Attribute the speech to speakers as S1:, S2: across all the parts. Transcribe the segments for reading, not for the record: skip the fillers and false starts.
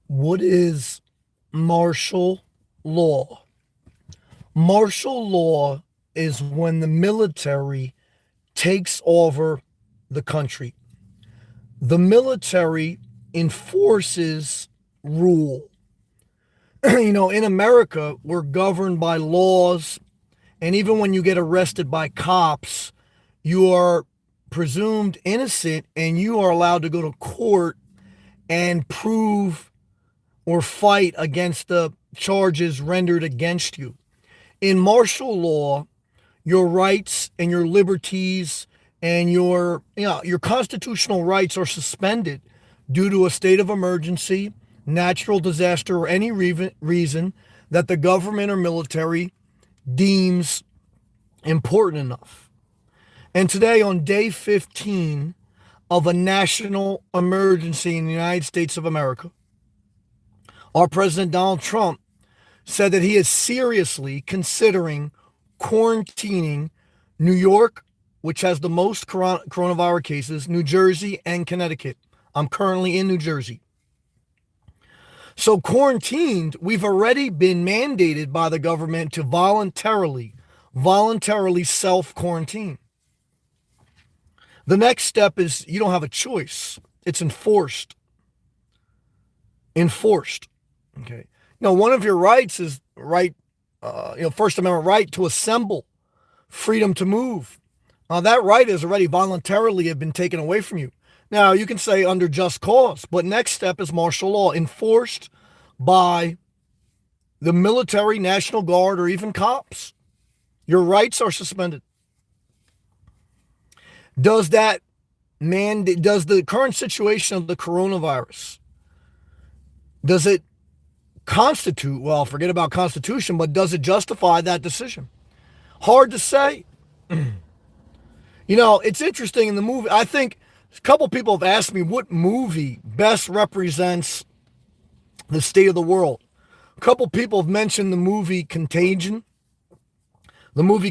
S1: What is martial law? Martial law is when the military takes over the country. The military enforces rule. In America, we're governed by laws, and even when you get arrested by cops, you are presumed innocent and you are allowed to go to court and prove or fight against the charges rendered against you. In martial law, your rights and your liberties and your constitutional rights are suspended due to a state of emergency, natural disaster, or any reason that the government or military deems important enough. And today, on day 15 of a national emergency in the United States of America, our President Donald Trump said that he is seriously considering quarantining New York, which has the most coronavirus cases, New Jersey, and Connecticut. I'm currently in New Jersey. So, quarantined, we've already been mandated by the government to voluntarily self quarantine. The next step is you don't have a choice, it's enforced. Enforced. Okay. One of your rights is First Amendment right to assemble, freedom to move. That right has already voluntarily have been taken away from you. Now, you can say under just cause, but next step is martial law enforced by the military, National Guard, or even cops. Your rights are suspended. Does the current situation of the coronavirus, does it constitute, well, forget about constitution, but does it justify that decision? Hard to say. It's interesting in the movie. I think a couple people have asked me what movie best represents the state of the world. A couple people have mentioned the movie Contagion, the movie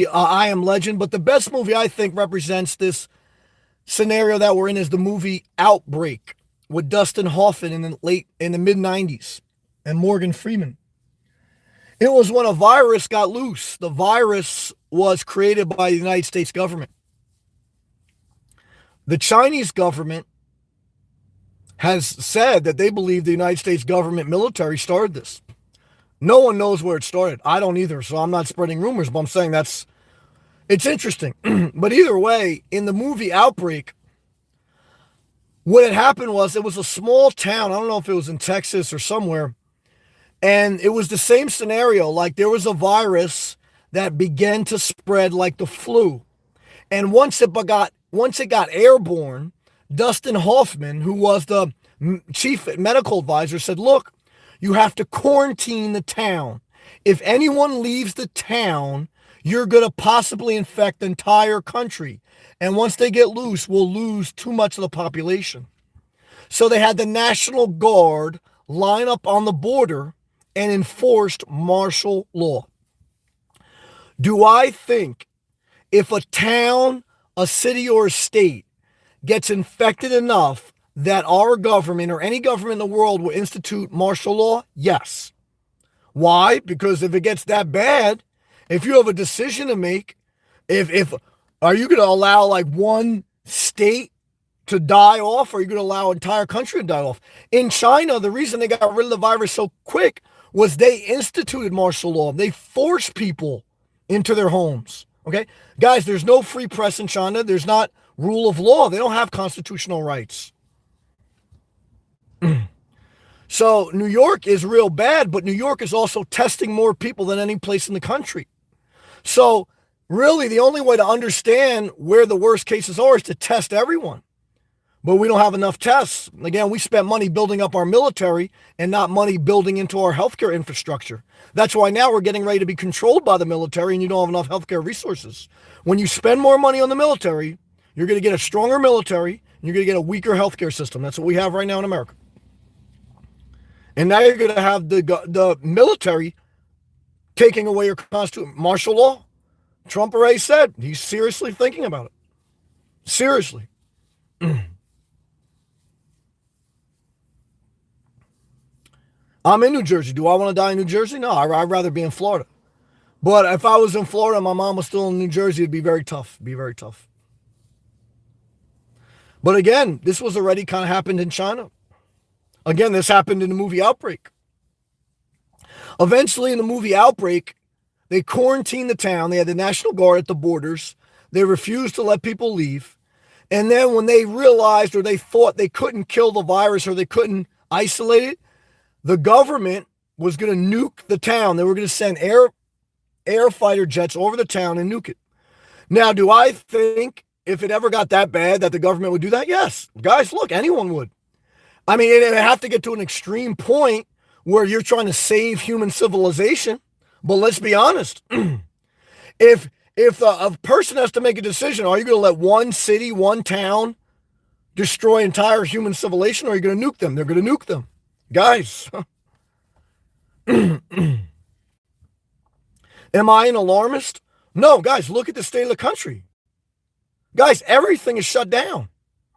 S1: I Am Legend, but the best movie I think represents this scenario that we're in is the movie Outbreak with Dustin Hoffman in the mid 90s and Morgan Freeman. It was when a virus got loose. The virus was created by the United States government. The Chinese government has said that they believe the United States government military started this. No one knows where it started. I don't either, so I'm not spreading rumors, but I'm saying it's interesting. But either way, in the movie Outbreak, what had happened was it was a small town. I don't know if it was in Texas or somewhere. And it was the same scenario. Like there was a virus that began to spread like the flu. And once it got airborne, Dustin Hoffman, who was the chief medical advisor, said, look, you have to quarantine the town. If anyone leaves the town, you're going to possibly infect the entire country. And once they get loose, we'll lose too much of the population. So they had the National Guard line up on the border and enforced martial law. Do I think if a town, a city, or a state gets infected enough that our government or any government in the world will institute martial law? Yes. Why? Because if it gets that bad, if you have a decision to make, if are you going to allow like one state to die off, or are you going to allow an entire country to die off? In China, the reason they got rid of the virus so quick was they instituted martial law. They forced people into their homes. Okay? Guys, there's no free press in China. There's not rule of law. They don't have constitutional rights. So New York is real bad, but New York is also testing more people than any place in the country. So really the only way to understand where the worst cases are is to test everyone. But we don't have enough tests. Again, we spent money building up our military and not money building into our healthcare infrastructure. That's why now we're getting ready to be controlled by the military and you don't have enough healthcare resources. When you spend more money on the military, you're going to get a stronger military and you're going to get a weaker healthcare system. That's what we have right now in America. And now you're going to have the military taking away your constitution. Martial law. Trump already said he's seriously thinking about it. Seriously. I'm in New Jersey. Do I want to die in New Jersey? No, I'd rather be in Florida. But if I was in Florida and my mom was still in New Jersey, it'd be very tough. It'd be very tough. But again, this was already kind of happened in China. Again, this happened in the movie Outbreak. Eventually, in the movie Outbreak, they quarantined the town. They had the National Guard at the borders. They refused to let people leave. And then when they realized or they thought they couldn't kill the virus or they couldn't isolate it, the government was going to nuke the town. They were going to send air fighter jets over the town and nuke it. Now, do I think if it ever got that bad that the government would do that? Yes. Guys, look, anyone would. I mean, it would have to get to an extreme point where you're trying to save human civilization. But let's be honest. If a person has to make a decision, are you going to let one city, one town destroy entire human civilization, or are you going to nuke them? They're going to nuke them. Guys. Am I an alarmist? No, guys, look at the state of the country. Guys, everything is shut down.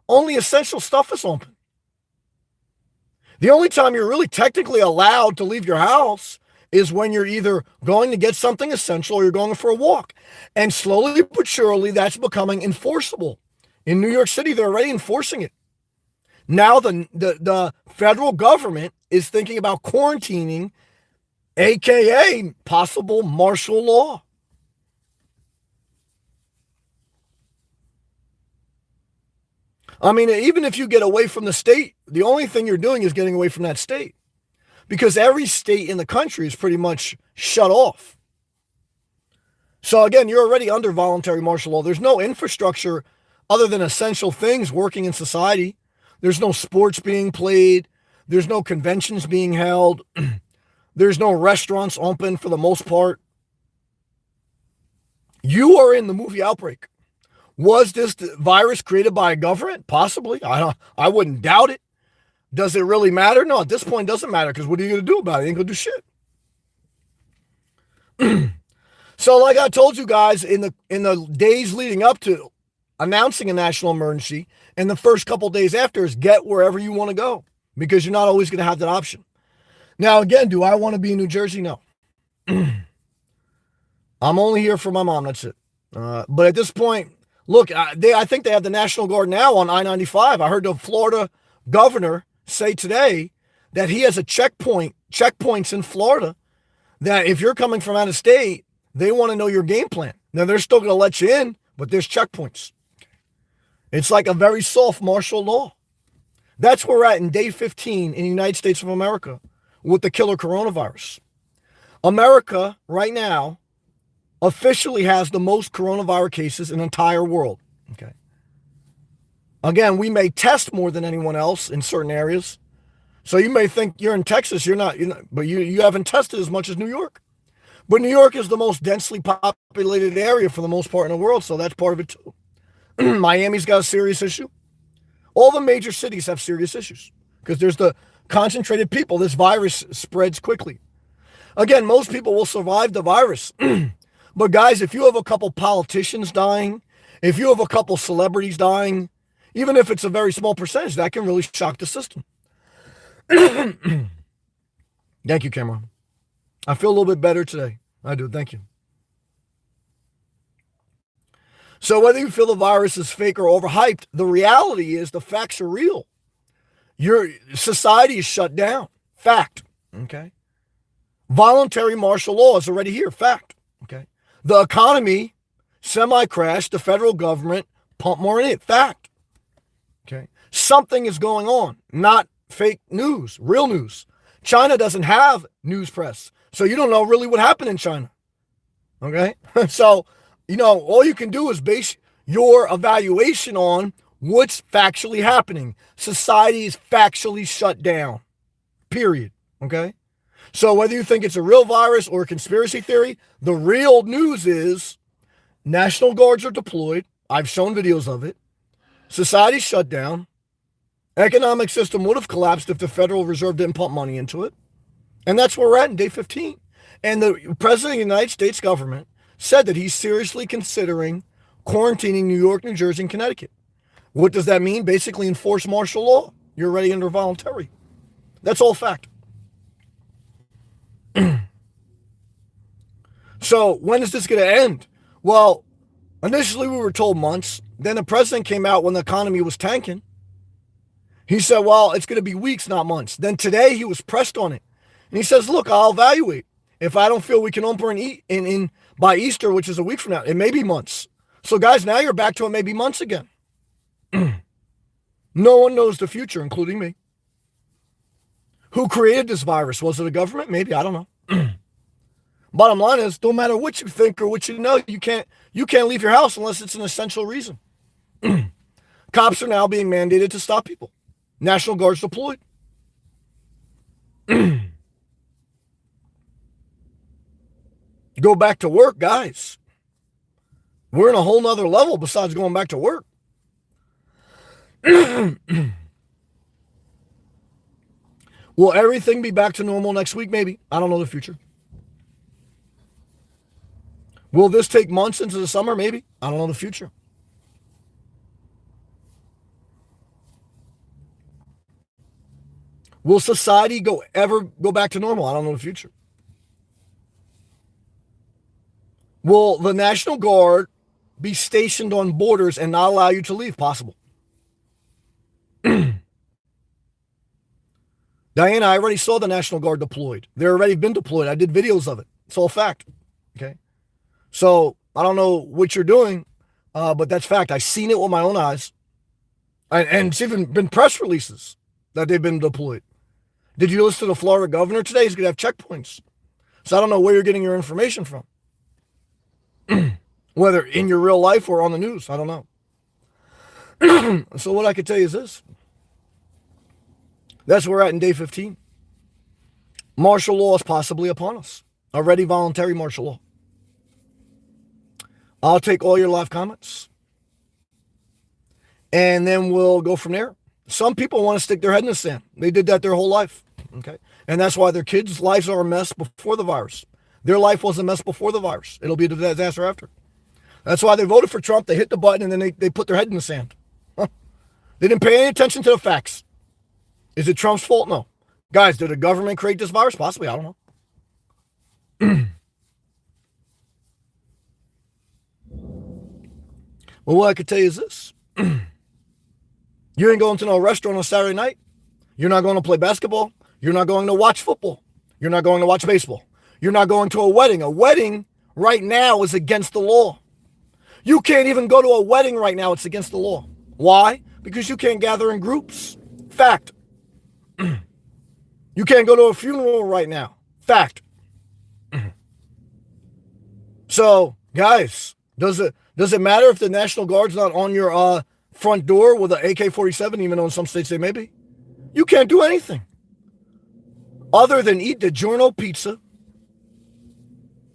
S1: Only essential stuff is open. The only time you're really technically allowed to leave your house is when you're either going to get something essential or you're going for a walk. And slowly but surely, that's enforceable. In New York City, they're already enforcing it. Now the federal government is thinking about quarantining, AKA possible martial law. I mean, even if you get away from the state, the only thing you're doing is getting away from that state. Because every state in the country is pretty much shut off. So again, you're already under voluntary martial law. There's no infrastructure other than essential things working in society. There's no sports being played. There's no conventions being held. There's no restaurants open for the most part. You are in the movie Outbreak. Was this virus created by a government? Possibly. I wouldn't doubt it. Does it really matter? No, at this point, it doesn't matter, because what are you going to do about it? You ain't going to do shit. So like I told you guys, in the days leading up to announcing a national emergency, and the first couple days after, is get wherever you want to go, because you're not always going to have that option. Now, again, do I want to be in New Jersey? No. I'm only here for my mom. That's it. But at this point, look, I think they have the National Guard now on I-95. I heard the Florida governor say today that he has checkpoints in Florida, that if you're coming from out of state, they want to know your game plan. Now, they're still going to let you in, but there's checkpoints. It's like a very soft martial law. That's where we're at in day 15 in the United States of America with the killer coronavirus. America right now officially has the most coronavirus cases in the entire world. Okay. Again, we may test more than anyone else in certain areas. So you may think you're in Texas, you're not, but you haven't tested as much as New York. But New York is the most densely populated area for the most part in the world, so that's part of it too. Miami's got a serious issue. All the major cities have serious issues because there's the concentrated people. This virus spreads quickly. Again, most people will survive the virus. But guys, if you have a couple politicians dying, if you have a couple celebrities dying, even if it's a very small percentage, that can really shock the system. Thank you, Cameron. I feel a little bit better today. I do. Thank you. So whether you feel the virus is fake or overhyped, the reality is the facts are real. Your society is shut down. Fact. Okay. Voluntary martial law is already here. Fact. Okay. The economy semi-crashed. The federal government pumped more in it. Fact. Okay. Something is going on. Not fake news. Real news. China doesn't have news press. So you don't know really what happened in China. Okay. So, all you can do is base your evaluation on what's factually happening. Society is factually shut down. Period. Okay. So whether you think it's a real virus or a conspiracy theory, the real news is National Guards are deployed. I've shown videos of it. Society's shut down. Economic system would have collapsed if the Federal Reserve didn't pump money into it. And that's where we're at in day 15. And the President of the United States government said that he's seriously considering quarantining New York, New Jersey, and Connecticut. What does that mean? Basically enforce martial law. You're already under voluntary. That's all fact. So when is this going to end? Well, initially we were told months. Then the president came out when the economy was tanking. He said, well, it's going to be weeks, not months. Then today he was pressed on it. And he says, look, I'll evaluate. If I don't feel we can open in by Easter, which is a week from now, it may be months. So guys, now you're back to it may be months again. No one knows the future, including me. Who created this virus? Was it a government? Maybe, I don't know. Bottom line is, no matter what you think or what you know, you can't leave your house unless it's an essential reason. Cops are now being mandated to stop people. National Guards deployed. Go back to work, guys. We're in a whole nother level besides going back to work. Will everything be back to normal next week? Maybe. I don't know the future. Will this take months into the summer? Maybe. I don't know the future. Will society ever go back to normal? I don't know the future. Will the National Guard be stationed on borders and not allow you to leave? Possible. Diana, I already saw the National Guard deployed. They're already been deployed. I did videos of it. It's all fact. Okay. So I don't know what you're doing, but that's fact. I've seen it with my own eyes. And it's even been press releases that they've been deployed. Did you listen to the Florida governor today? He's going to have checkpoints. So I don't know where you're getting your information from. Whether in your real life or on the news. I don't know. So what I could tell you is this. That's where we're at in day 15. Martial law is possibly upon us. Already voluntary martial law. I'll take all your live comments. And then we'll go from there. Some people want to stick their head in the sand. They did that their whole life. Okay. And that's why their kids' lives are a mess before the virus. Their life was a mess before the virus. It'll be a disaster after. That's why they voted for Trump. They hit the button and then they put their head in the sand. Huh. They didn't pay any attention to the facts. Is it Trump's fault? No. Guys, did the government create this virus? Possibly. I don't know. Well, what I could tell you is this. You ain't going to no restaurant on Saturday night. You're not going to play basketball. You're not going to watch football. You're not going to watch baseball. You're not going to a wedding. A wedding right now is against the law. You can't even go to a wedding right now. It's against the law. Why? Because you can't gather in groups. Fact. You can't go to a funeral right now. Fact. So, guys, does it matter if the National Guard's not on your front door with an AK-47, even though in some states they may be? You can't do anything other than eat DiGiorno pizza,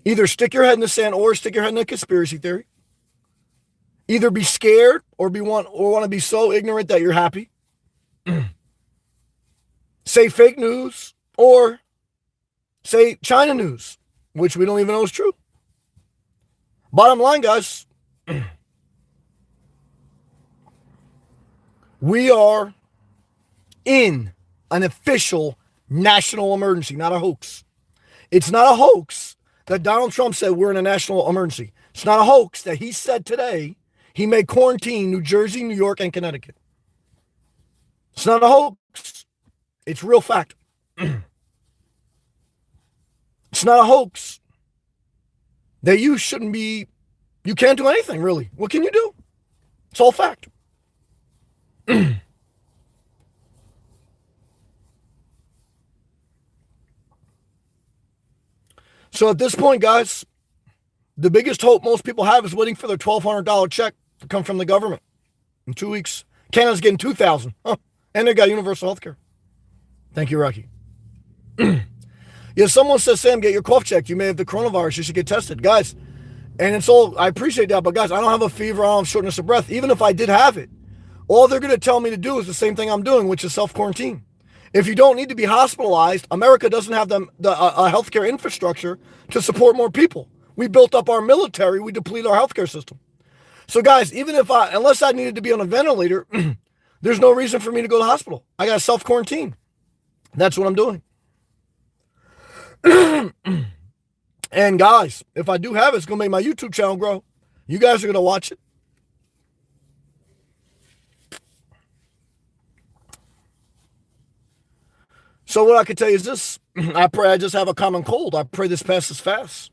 S1: either stick your head in the sand or stick your head in a conspiracy theory, either be scared or want to be so ignorant that you're happy, say fake news, or say China news, which we don't even know is true. Bottom line, guys, we are in an official national emergency, not a hoax. It's not a hoax that Donald Trump said we're in a national emergency. It's not a hoax that he said today he may quarantine New Jersey, New York, and Connecticut. It's not a hoax. It's real fact. It's not a hoax that you can't do anything, really. What can you do? It's all fact. So at this point, guys, the biggest hope most people have is waiting for their $1,200 check to come from the government in 2 weeks. Canada's getting $2,000. Huh. And they got universal health care. Thank you, Rocky. Yeah, someone says, Sam, get your cough checked. You may have the coronavirus. You should get tested. Guys, and it's all, I appreciate that, but guys, I don't have a fever. I don't have shortness of breath. Even if I did have it, all they're going to tell me to do is the same thing I'm doing, which is self-quarantine. If you don't need to be hospitalized, America doesn't have the healthcare infrastructure to support more people. We built up our military. We depleted our healthcare system. So guys, unless I needed to be on a ventilator, there's no reason for me to go to the hospital. I got to self-quarantine. That's what I'm doing. And guys, if I do have it, it's going to make my YouTube channel grow. You guys are going to watch it. So what I can tell you is this. I pray I just have a common cold. I pray this passes fast.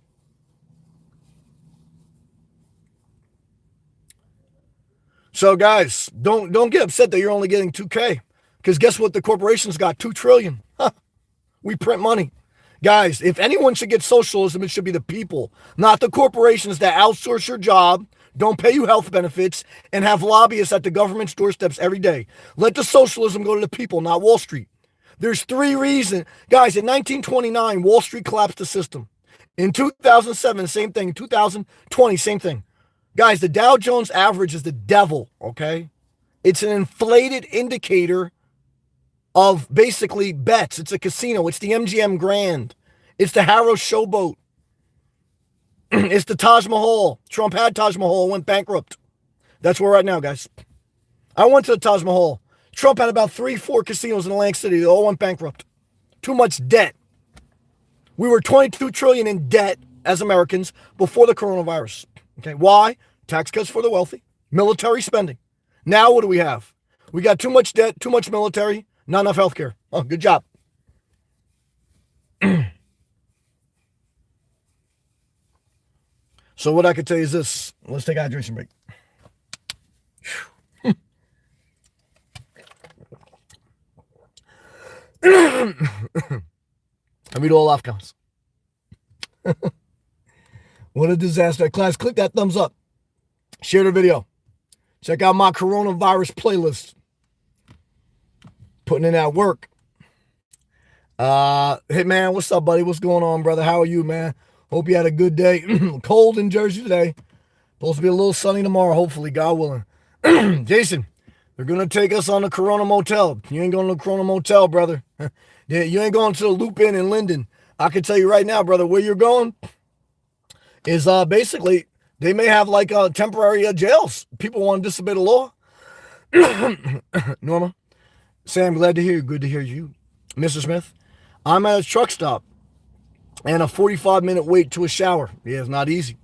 S1: So guys, don't get upset that you're only getting 2K. Because guess what? The corporations got 2 trillion. We print money. Guys, if anyone should get socialism, it should be the people, not the corporations that outsource your job, don't pay you health benefits, and have lobbyists at the government's doorsteps every day. Let the socialism go to the people, not Wall Street. There's 3 reasons. Guys, in 1929, Wall Street collapsed the system. In 2007, same thing. In 2020, same thing. Guys, the Dow Jones average is the devil, okay? It's an inflated indicator of basically bets. It's a casino. It's the MGM Grand. It's the Harrow Showboat. It's the Taj Mahal. Trump had Taj Mahal, went bankrupt. That's where we're at now, guys. I went to the Taj Mahal. Trump had about 3-4 casinos in Atlantic City. They all went bankrupt. Too much debt. We were 22 trillion in debt as Americans before the coronavirus. Okay, why? Tax cuts for the wealthy, military spending. Now what do we have? We got too much debt, too much military, not enough healthcare. Oh, good job. So what I could tell you is this. Let's take a hydration break. I read all off counts. What a disaster. Class, click that thumbs up. Share the video. Check out my coronavirus playlist. Putting in that work. Hey, man, what's up, buddy? What's going on, brother? How are you, man? Hope you had a good day. Cold in Jersey today. Supposed to be a little sunny tomorrow, hopefully, God willing. Jason, they're going to take us on the Corona Motel. You ain't going to the Corona Motel, brother. You ain't going to the Loop Inn in Linden. I can tell you right now, brother, where you're going is basically they may have like temporary jails. People want to disobey the law. Norma, Sam, glad to hear you. Good to hear you. Mr. Smith, I'm at a truck stop and a 45-minute wait to a shower. Yeah, it's not easy.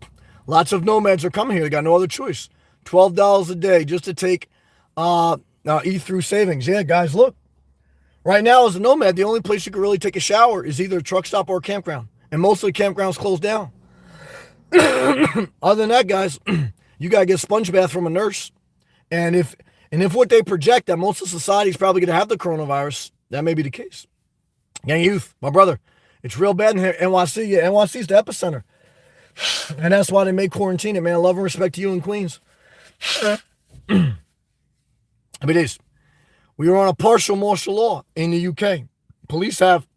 S1: Lots of nomads are coming here. They got no other choice. $12 a day just to take eat through savings. Yeah, guys, look. Right now, as a nomad, the only place you can really take a shower is either a truck stop or a campground. And most of the campgrounds closed down. Other than that, guys, you got to get a sponge bath from a nurse. And if what they project that most of society is probably going to have the coronavirus, that may be the case. Young youth, my brother, it's real bad in here. NYC, yeah, NYC is the epicenter. And that's why they made quarantine it, man. Love and respect to you in Queens. I mean, it is. We are on a partial martial law in the UK. Police have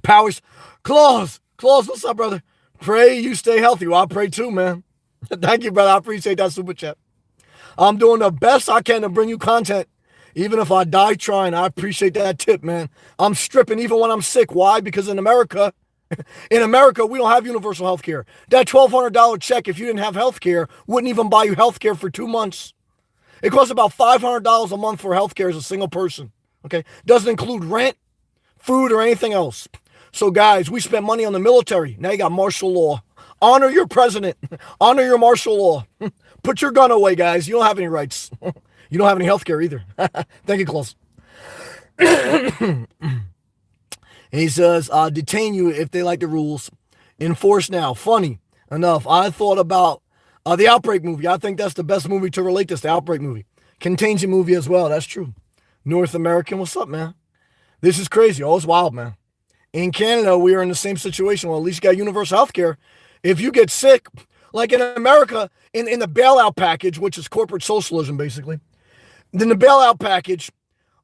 S1: powers. Claus, what's up, brother? Pray you stay healthy. Well, I pray too, man. Thank you, brother. I appreciate that super chat. I'm doing the best I can to bring you content. Even if I die trying, I appreciate that tip, man. I'm stripping even when I'm sick. Why? Because in America, we don't have universal health care. That $1,200 check, if you didn't have health care, wouldn't even buy you health care for 2 months. It costs about $500 a month for health care as a single person. Okay? Doesn't include rent, food, or anything else. So, guys, we spent money on the military. Now you got martial law. Honor your president. Honor your martial law. Put your gun away, guys. You don't have any rights. You don't have any health care either. Thank you, Klaus. He says, detain you if they like the rules. Enforce now. Funny enough, I thought about the Outbreak movie. I think that's the best movie to relate this, the Outbreak movie. Contagion movie as well. That's true. North American, what's up, man? This is crazy. Oh, it's wild, man. In Canada, we are in the same situation. Well, at least you got universal health care. If you get sick, like in America, in the bailout package, which is corporate socialism, basically, then the bailout package,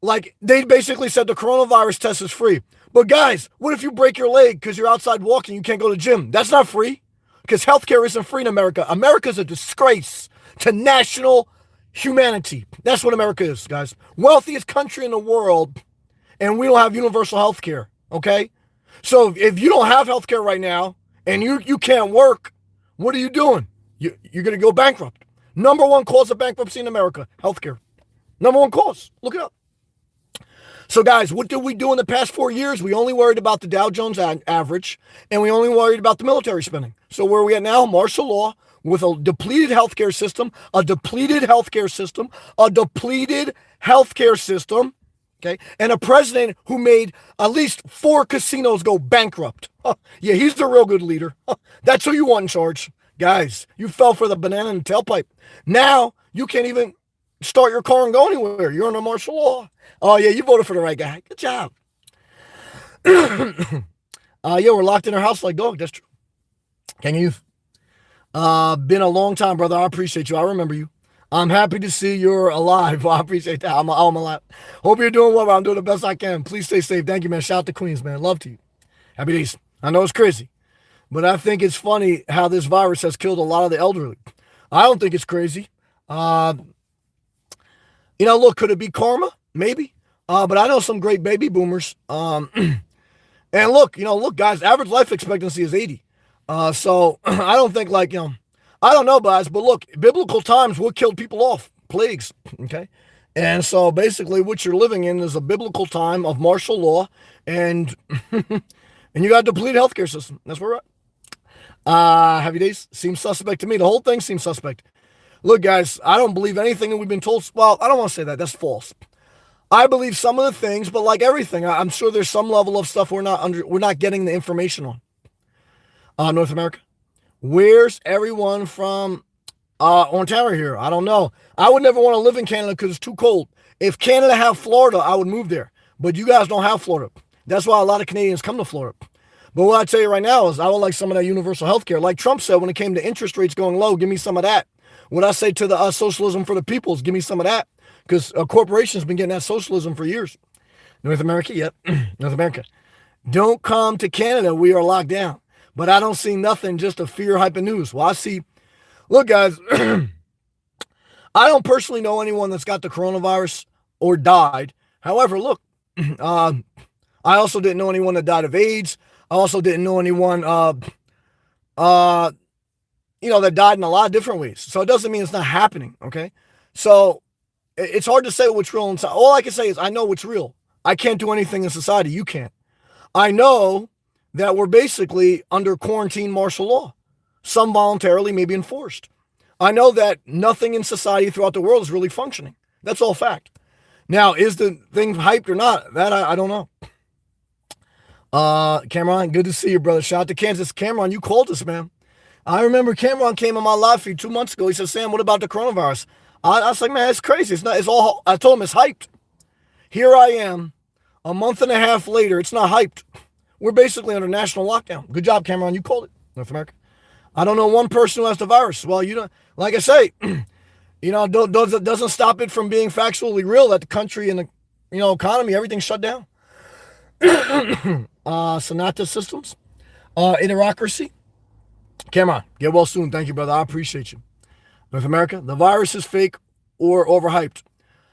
S1: like they basically said the coronavirus test is free. But guys, what if you break your leg because you're outside walking, you can't go to the gym? That's not free because healthcare isn't free in America. America's a disgrace to national humanity. That's what America is, guys. Wealthiest country in the world, and we don't have universal healthcare, okay? So if you don't have healthcare right now and you can't work, what are you doing? You're going to go bankrupt. Number one cause of bankruptcy in America, healthcare. Number one cause. Look it up. So, guys, what did we do in the past 4 years? We only worried about the Dow Jones average, and we only worried about the military spending. So, where are we at now? Martial law with a depleted healthcare system, a depleted healthcare system, a depleted healthcare system, okay, and a president who made at least 4 casinos go bankrupt. Yeah, he's the real good leader. That's who you want in charge. Guys, you fell for the banana in the tailpipe. Now, you can't even start your car and go anywhere. You're under martial law. Oh, yeah, you voted for the right guy. Good job. Yeah, we're locked in our house like dogs. That's true. King of Youth. Been a long time, brother. I appreciate you. I remember you. I'm happy to see you're alive. Well, I appreciate that. I'm alive. Hope you're doing well. I'm doing the best I can. Please stay safe. Thank you, man. Shout out to Queens, man. Love to you. Happy days. I know it's crazy, but I think it's funny how this virus has killed a lot of the elderly. I don't think it's crazy. Look, could it be karma? Maybe. But I know some great baby boomers. And look, guys, average life expectancy is 80. So I don't think I don't know, guys, but look, biblical times, what killed people off? Plagues. Okay. And so basically what you're living in is a biblical time of martial law and, and you got a depleted healthcare system. That's where we're at. Happy days. Seems suspect to me. The whole thing seems suspect. Look, guys, I don't believe anything that we've been told. Well, I don't want to say that. That's false. I believe some of the things, but like everything, I'm sure there's some level of stuff we're not getting the information on. North America. Where's everyone from Ontario here? I don't know. I would never want to live in Canada because it's too cold. If Canada had Florida, I would move there. But you guys don't have Florida. That's why a lot of Canadians come to Florida. But what I tell you right now is I would like some of that universal health care. Like Trump said when it came to interest rates going low, give me some of that. What I say to the socialism for the people is give me some of that. Because a corporation's been getting that socialism for years. North America, yep. North America. Don't come to Canada. We are locked down. But I don't see nothing, just a fear hype of news. Well, I see, look, guys, I don't personally know anyone that's got the coronavirus or died. However, look, I also didn't know anyone that died of AIDS. I also didn't know anyone, that died in a lot of different ways. So it doesn't mean it's not happening, okay? So it's hard to say what's real inside. All I can say is I know what's real. I can't do anything in society. You can't. I know that we're basically under quarantine martial law. Some voluntarily, maybe enforced. I know that nothing in society throughout the world is really functioning. That's all fact. Now, is the thing hyped or not? That I don't know. Cameron, good to see you, brother. Shout out to Kansas. Cameron, you called us, man. I remember Cameron came on my live feed 2 months ago. He said, Sam, what about the coronavirus? I was like, man, it's crazy. I told him it's hyped. Here I am, a month and a half later. It's not hyped. We're basically under national lockdown. Good job, Cameron. You called it, North America. I don't know one person who has the virus. Well, like I say, doesn't stop it from being factually real that the country and the, economy, everything's shut down. Sonata Systems, Interocracy. Cameron, get well soon. Thank you, brother. I appreciate you. North America, the virus is fake or overhyped.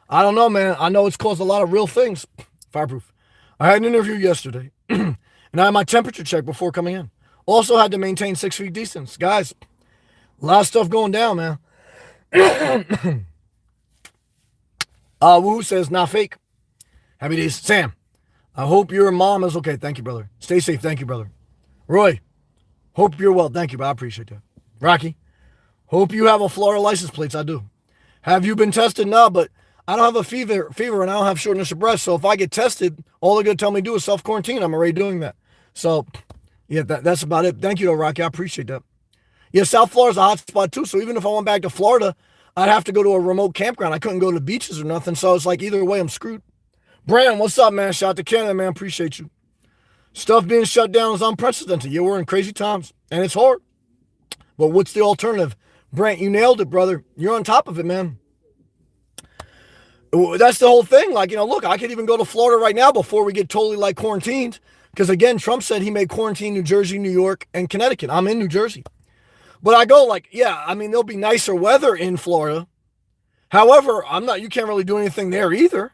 S1: I don't know, man. I know it's caused a lot of real things. Fireproof. I had an interview yesterday, and I had my temperature check before coming in. Also had to maintain 6 feet distance. Guys, a lot of stuff going down, man. Woo says, not fake. Happy days. Sam, I hope your mom is okay. Thank you, brother. Stay safe. Thank you, brother. Roy, hope you're well. Thank you, but I appreciate that. Rocky, hope you have a Florida license plates. I do. Have you been tested? No, but I don't have a fever and I don't have shortness of breath. So if I get tested, all they're going to tell me to do is self-quarantine. I'm already doing that. So, yeah, that's about it. Thank you, though, Rocky. I appreciate that. Yeah, South Florida's a hot spot, too. So even if I went back to Florida, I'd have to go to a remote campground. I couldn't go to the beaches or nothing. So it's like either way, I'm screwed. Brandon, what's up, man? Shout out to Canada, man. Appreciate you. Stuff being shut down is unprecedented. Yeah, we're in crazy times, and it's hard. But what's the alternative? Brent, you nailed it, brother. You're on top of it, man. That's the whole thing. Like, look, I could even go to Florida right now before we get totally quarantined. Because again, Trump said he may quarantine New Jersey, New York, and Connecticut. I'm in New Jersey. But I go there'll be nicer weather in Florida. However, you can't really do anything there either.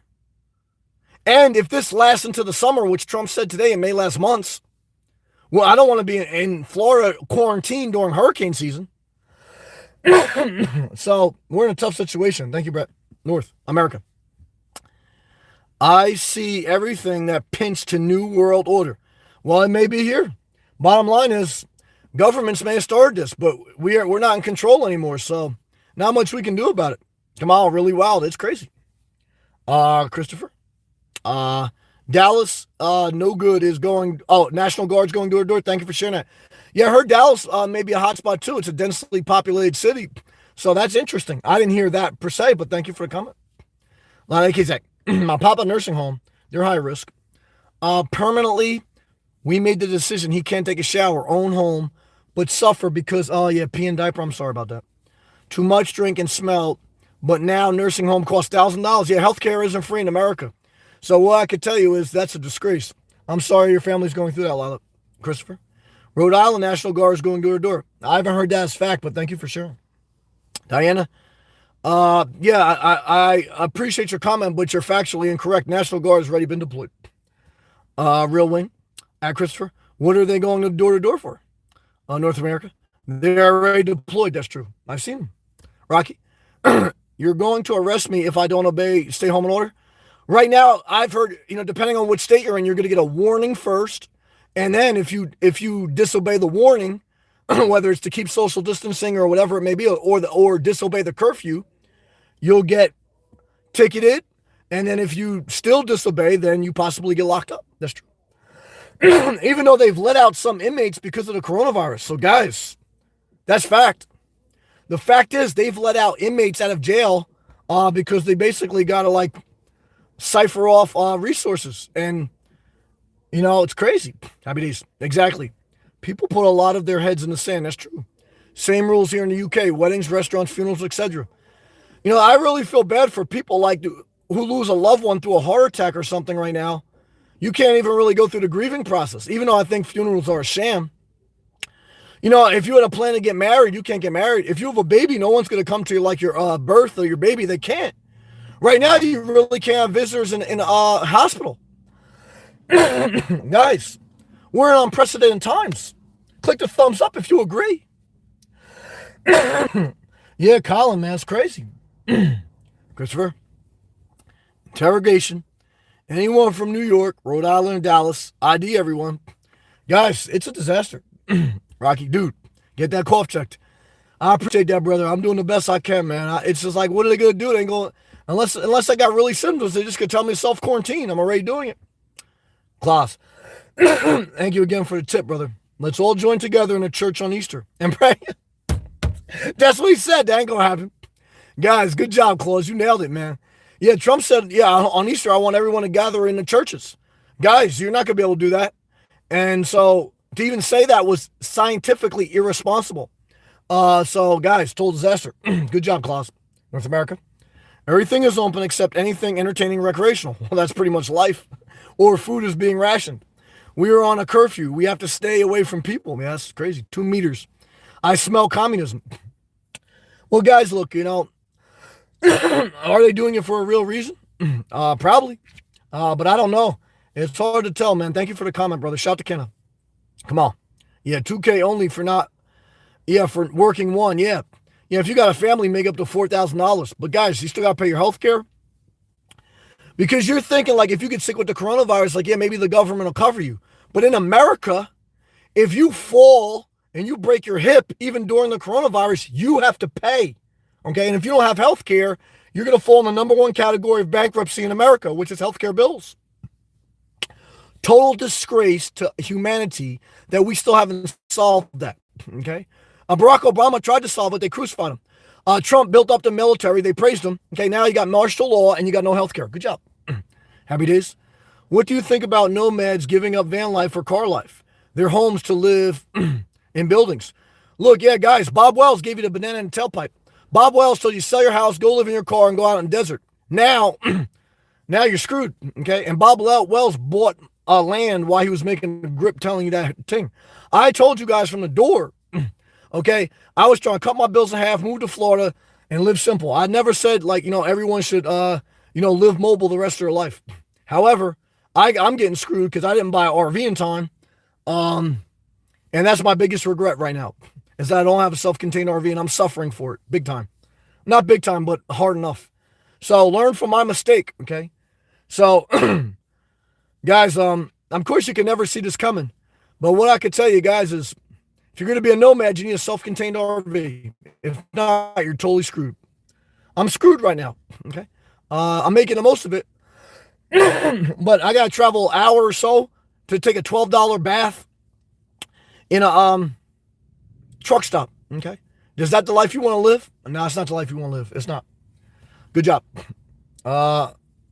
S1: And if this lasts into the summer, which Trump said today, it may last months. Well, I don't want to be in Florida quarantined during hurricane season. So we're in a tough situation. Thank you, Brett. North America. I see everything that pints to New World Order. Well, it may be here. Bottom line is, governments may have started this, but we're not in control anymore, so not much we can do about it. Kamal, really wild. It's crazy. Christopher. Dallas, no good is going. Oh, National Guard's going door to door. Thank you for sharing that. Yeah, I heard Dallas may be a hotspot too. It's a densely populated city. So that's interesting. I didn't hear that per se, but thank you for the comment. Like he said, my papa nursing home, they're high risk. Permanently, we made the decision he can't take a shower, own home, but suffer because, oh yeah, pee and diaper. I'm sorry about that. Too much drink and smell, but now nursing home costs $1,000. Yeah, healthcare isn't free in America. So what I could tell you is that's a disgrace. I'm sorry your family's going through that, Lila. Christopher. Rhode Island National Guard is going door to door. I haven't heard that as fact, but thank you for sharing. Diana. Yeah, I appreciate your comment, but you're factually incorrect. National Guard has already been deployed. Real Wing. At Christopher. What are they going to door for? North America. They're already deployed. That's true. I've seen them. Rocky. You're going to arrest me if I don't obey stay home and order? Right now, I've heard, depending on which state you're in, you're going to get a warning first. And then if you disobey the warning, whether it's to keep social distancing or whatever it may be, or disobey the curfew, you'll get ticketed. And then if you still disobey, then you possibly get locked up. That's true. Even though they've let out some inmates because of the coronavirus. So guys, that's fact. The fact is they've let out inmates out of jail because they basically got to cipher off resources. And, it's crazy. Happy days. Exactly. People put a lot of their heads in the sand. That's true. Same rules here in the UK. Weddings, restaurants, funerals, etc. I really feel bad for people who lose a loved one through a heart attack or something right now. You can't even really go through the grieving process, even though I think funerals are a sham. If you had a plan to get married, you can't get married. If you have a baby, no one's going to come to you like your birth or your baby. They can't. Right now, you really can't have visitors in a hospital. Guys, we're in unprecedented times. Click the thumbs up if you agree. Yeah, Colin, man, it's crazy. Christopher. Interrogation. Anyone from New York, Rhode Island, and Dallas, ID everyone. Guys, it's a disaster. Rocky, dude, get that cough checked. I appreciate that, brother. I'm doing the best I can, man. It's just what are they going to do? They ain't going unless I got really symptoms, they just could tell me to self-quarantine. I'm already doing it. Klaus, thank you again for the tip, brother. Let's all join together in a church on Easter and pray. That's what he said. That ain't going to happen. Guys, good job, Claus. You nailed it, man. Yeah, Trump said, on Easter, I want everyone to gather in the churches. Guys, you're not going to be able to do that. And so to even say that was scientifically irresponsible. So, guys, total disaster. Good job, Klaus. North America. Everything is open except anything entertaining recreational. Well, that's pretty much life. Or food is being rationed. We are on a curfew. We have to stay away from people. Man, that's crazy. 2 meters. I smell communism. Well, guys, look, are they doing it for a real reason? Probably. But I don't know. It's hard to tell, man. Thank you for the comment, brother. Shout to Kenna. Come on. Yeah, 2K only for for working one. Yeah. Yeah, if you got a family, make up to $4,000. But guys, you still got to pay your health care. Because you're thinking if you get sick with the coronavirus, maybe the government will cover you. But in America, if you fall and you break your hip, even during the coronavirus, you have to pay. Okay. And if you don't have health care, you're going to fall in the number one category of bankruptcy in America, which is healthcare bills. Total disgrace to humanity that we still haven't solved that. Okay. Barack Obama tried to solve it. They crucified him. Trump built up the military. They praised him. Okay. Now you got martial law and you got no health care. Good job. Happy days. What do you think about nomads giving up van life or car life? Their homes to live in buildings. Look, yeah, guys, Bob Wells gave you the banana and tailpipe. Bob Wells told you sell your house, go live in your car, and go out in the desert. Now you're screwed, okay? And Bob Wells bought land while he was making a grip telling you that thing. I told you guys from the door, okay? I was trying to cut my bills in half, move to Florida, and live simple. I never said, everyone should, live mobile the rest of their life. However, I'm getting screwed because I didn't buy an RV in time. And that's my biggest regret right now, is that I don't have a self-contained RV and I'm suffering for it big time. Not big time, but hard enough. So learn from my mistake, okay? So, guys, of course you can never see this coming. But what I could tell you guys is if you're going to be a nomad, you need a self-contained RV. If not, you're totally screwed. I'm screwed right now. Okay. I'm making the most of it. But I got to travel an hour or so to take a $12 bath in a truck stop. Okay. Is that the life you want to live? No, it's not the life you want to live. It's not. Good job.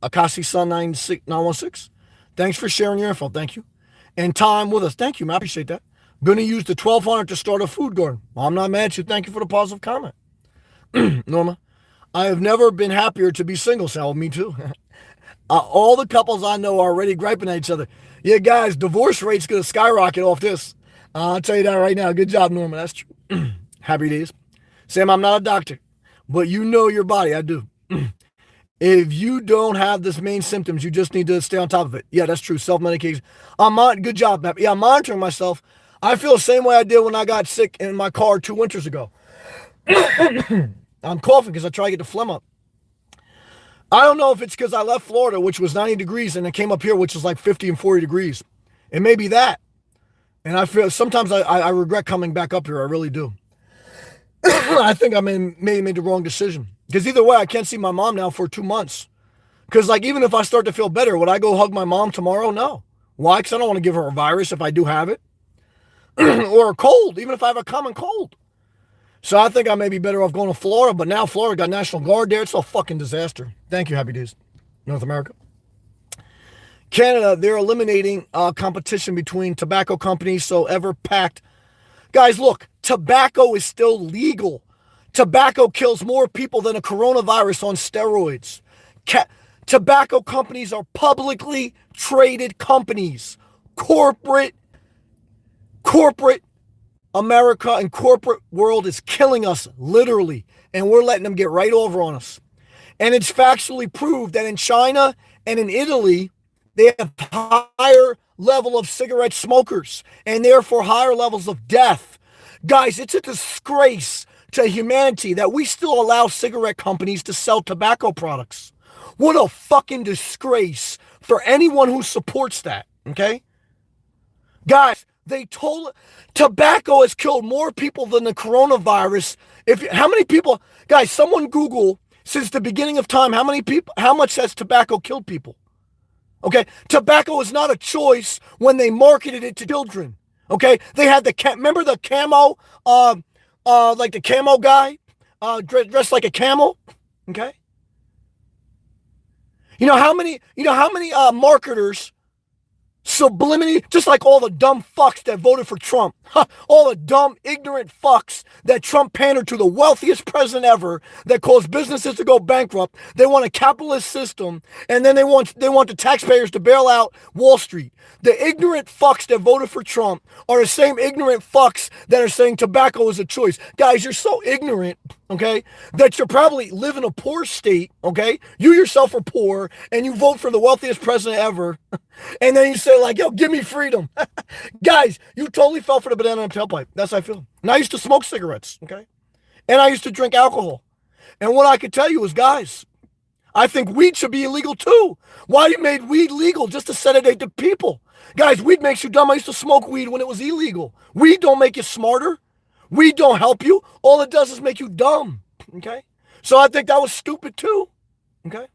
S1: Akasi Sun 916. Thanks for sharing your info. Thank you. And time with us. Thank you, man. I appreciate that. Going to use the 1200 to start a food garden. Well, I'm not mad at you. Thank you for the positive comment. Norma, I have never been happier to be single, Sal. Me too. All the couples I know are already griping at each other. Yeah, guys, divorce rate's going to skyrocket off this. I'll tell you that right now. Good job, Norma. That's true. Happy days. Sam, I'm not a doctor, but you know your body. I do. If you don't have this main symptoms, you just need to stay on top of it. Yeah, that's true. Self-medication. Good job, Matt. Yeah, I'm monitoring myself. I feel the same way I did when I got sick in my car 2 winters ago. I'm coughing because I try to get the phlegm up. I don't know if it's because I left Florida, which was 90 degrees, and I came up here, which is like 50 and 40 degrees. It may be that. And I feel sometimes I regret coming back up here. I really do. I think I made the wrong decision. Because either way, I can't see my mom now for 2 months. Because like even if I start to feel better, would I go hug my mom tomorrow? No. Why? Because I don't want to give her a virus if I do have it. Or a cold, even if I have a common cold. So I think I may be better off going to Florida. But now Florida got National Guard there. It's a fucking disaster. Thank you, Happy Days. North America. Canada, they're eliminating competition between tobacco companies. So ever packed. Guys, look, tobacco is still legal. Tobacco kills more people than a coronavirus on steroids. Tobacco companies are publicly traded companies. Corporate America and corporate world is killing us, literally. And we're letting them get right over on us. And it's factually proved that in China and in Italy, they have higher level of cigarette smokers and therefore higher levels of death. Guys, it's a disgrace to humanity that we still allow cigarette companies to sell tobacco products. What a fucking disgrace for anyone who supports that, okay? Guys, tobacco has killed more people than the coronavirus. How many people, guys, someone Google since the beginning of time, how much has tobacco killed people? Okay, tobacco is not a choice when they marketed it to children. Okay, they had remember the camo, like the camo guy, dressed like a camel. Okay, you know how many marketers subliminally, just like all the dumb fucks that voted for Trump, all the dumb, ignorant fucks that Trump pandered to, the wealthiest president ever, that caused businesses to go bankrupt. They want a capitalist system, and then they want the taxpayers to bail out Wall Street. The ignorant fucks that voted for Trump are the same ignorant fucks that are saying tobacco is a choice. Guys, you're so ignorant, okay, that you probably live in a poor state, okay? You yourself are poor, and you vote for the wealthiest president ever, and then you say, like, yo, give me freedom. Guys, you totally fell for the banana in the tailpipe. That's how I feel. And I used to smoke cigarettes, okay? And I used to drink alcohol. And what I could tell you is, guys, I think weed should be illegal too. Why you made weed legal? Just to sedate the people. Guys, weed makes you dumb. I used to smoke weed when it was illegal. Weed don't make you smarter. Weed don't help you. All it does is make you dumb, okay? So I think that was stupid too, okay?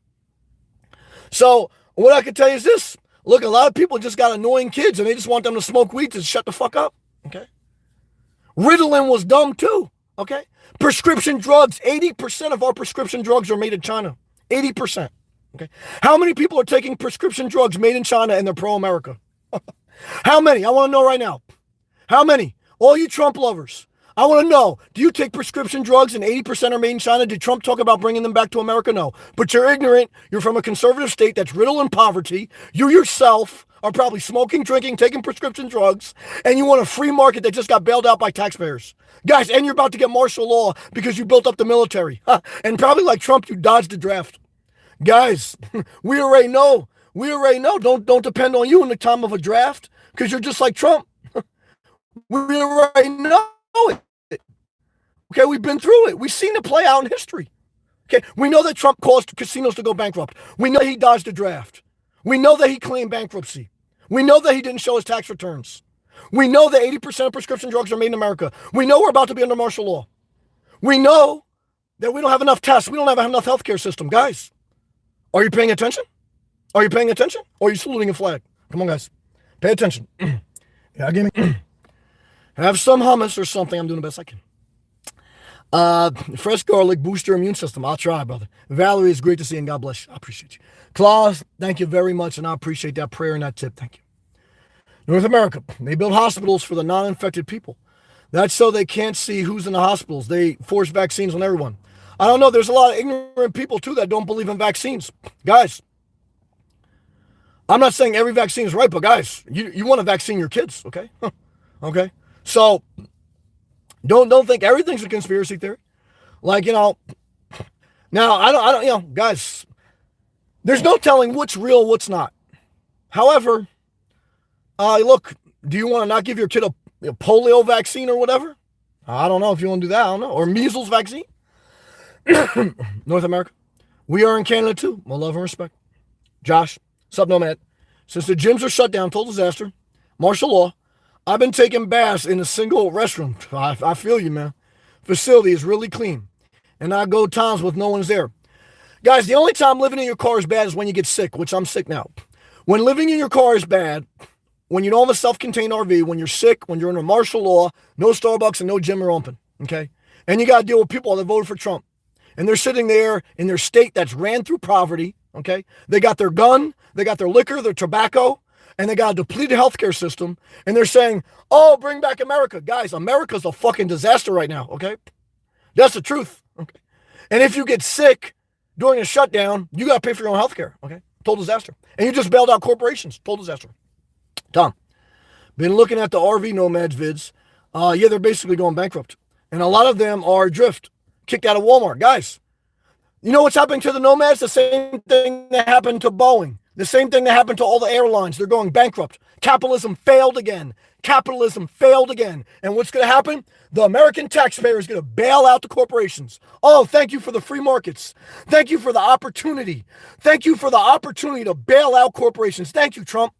S1: So what I could tell you is this. Look, a lot of people just got annoying kids and they just want them to smoke weed to shut the fuck up, okay? Ritalin was dumb too, okay? Prescription drugs, 80% of our prescription drugs are made in China. 80%, okay? How many people are taking prescription drugs made in China and they're pro-America? How many? I want to know right now. How many? All you Trump lovers. I want to know, do you take prescription drugs and 80% are made in China? Did Trump talk about bringing them back to America? No. But you're ignorant. You're from a conservative state that's riddled in poverty. You yourself are probably smoking, drinking, taking prescription drugs, and you want a free market that just got bailed out by taxpayers. Guys, and you're about to get martial law because you built up the military. And probably like Trump, you dodged the draft. Guys, we already know. Don't depend on you in the time of a draft because you're just like Trump. We already know it. Okay, we've been through it. We've seen it play out in history. Okay, we know that Trump caused casinos to go bankrupt. We know he dodged the draft. We know that he claimed bankruptcy. We know that he didn't show his tax returns. We know that 80% of prescription drugs are made in America. We know we're about to be under martial law. We know that we don't have enough tests. We don't have enough healthcare system. Guys, are you paying attention? Are you paying attention? Or are you saluting a flag? Come on, guys. Pay attention. Yeah, give me. Have some hummus or something. I'm doing the best I can. Fresh garlic, boost your immune system. I'll try, brother. Valerie, it's great to see you, and God bless you. I appreciate you. Claus, thank you very much, and I appreciate that prayer and that tip. Thank you. North America, they build hospitals for the non-infected people. That's so they can't see who's in the hospitals. They force vaccines on everyone. I don't know. There's a lot of ignorant people, too, that don't believe in vaccines. Guys, I'm not saying every vaccine is right, but guys, you want to vaccine your kids, okay? Okay? So, don't think everything's a conspiracy theory. Like, now I don't, guys, there's no telling what's real, what's not. However, look, do you want to not give your kid a polio vaccine or whatever? I don't know if you want to do that. I don't know. Or measles vaccine? North America. We are in Canada too. Well, love and respect. Josh, sup, Nomad. Since the gyms are shut down, total disaster, martial law, I've been taking baths in a single restroom. I feel you, man. Facility is really clean. And I go times with no one's there. Guys, the only time living in your car is bad is when you get sick, which I'm sick now. When living in your car is bad, when you don't have a self-contained RV, when you're sick, when you're under martial law, no Starbucks and no gym are open, okay? And you got to deal with people that voted for Trump. And they're sitting there in their state that's ran through poverty, okay? They got their gun, they got their liquor, their tobacco, and they got a depleted healthcare system. And they're saying, oh, bring back America. Guys, America's a fucking disaster right now, okay? That's the truth, okay? And if you get sick during a shutdown, you got to pay for your own healthcare, okay? Total disaster. And you just bailed out corporations. Total disaster. Tom, been looking at the RV Nomads vids. Yeah, they're basically going bankrupt. And a lot of them are adrift, kicked out of Walmart. Guys, you know what's happening to the Nomads? The same thing that happened to Boeing. The same thing that happened to all the airlines. They're going bankrupt. Capitalism failed again. Capitalism failed again. And what's going to happen? The American taxpayer is going to bail out the corporations. Oh, thank you for the free markets. Thank you for the opportunity. Thank you for the opportunity to bail out corporations. Thank you, Trump.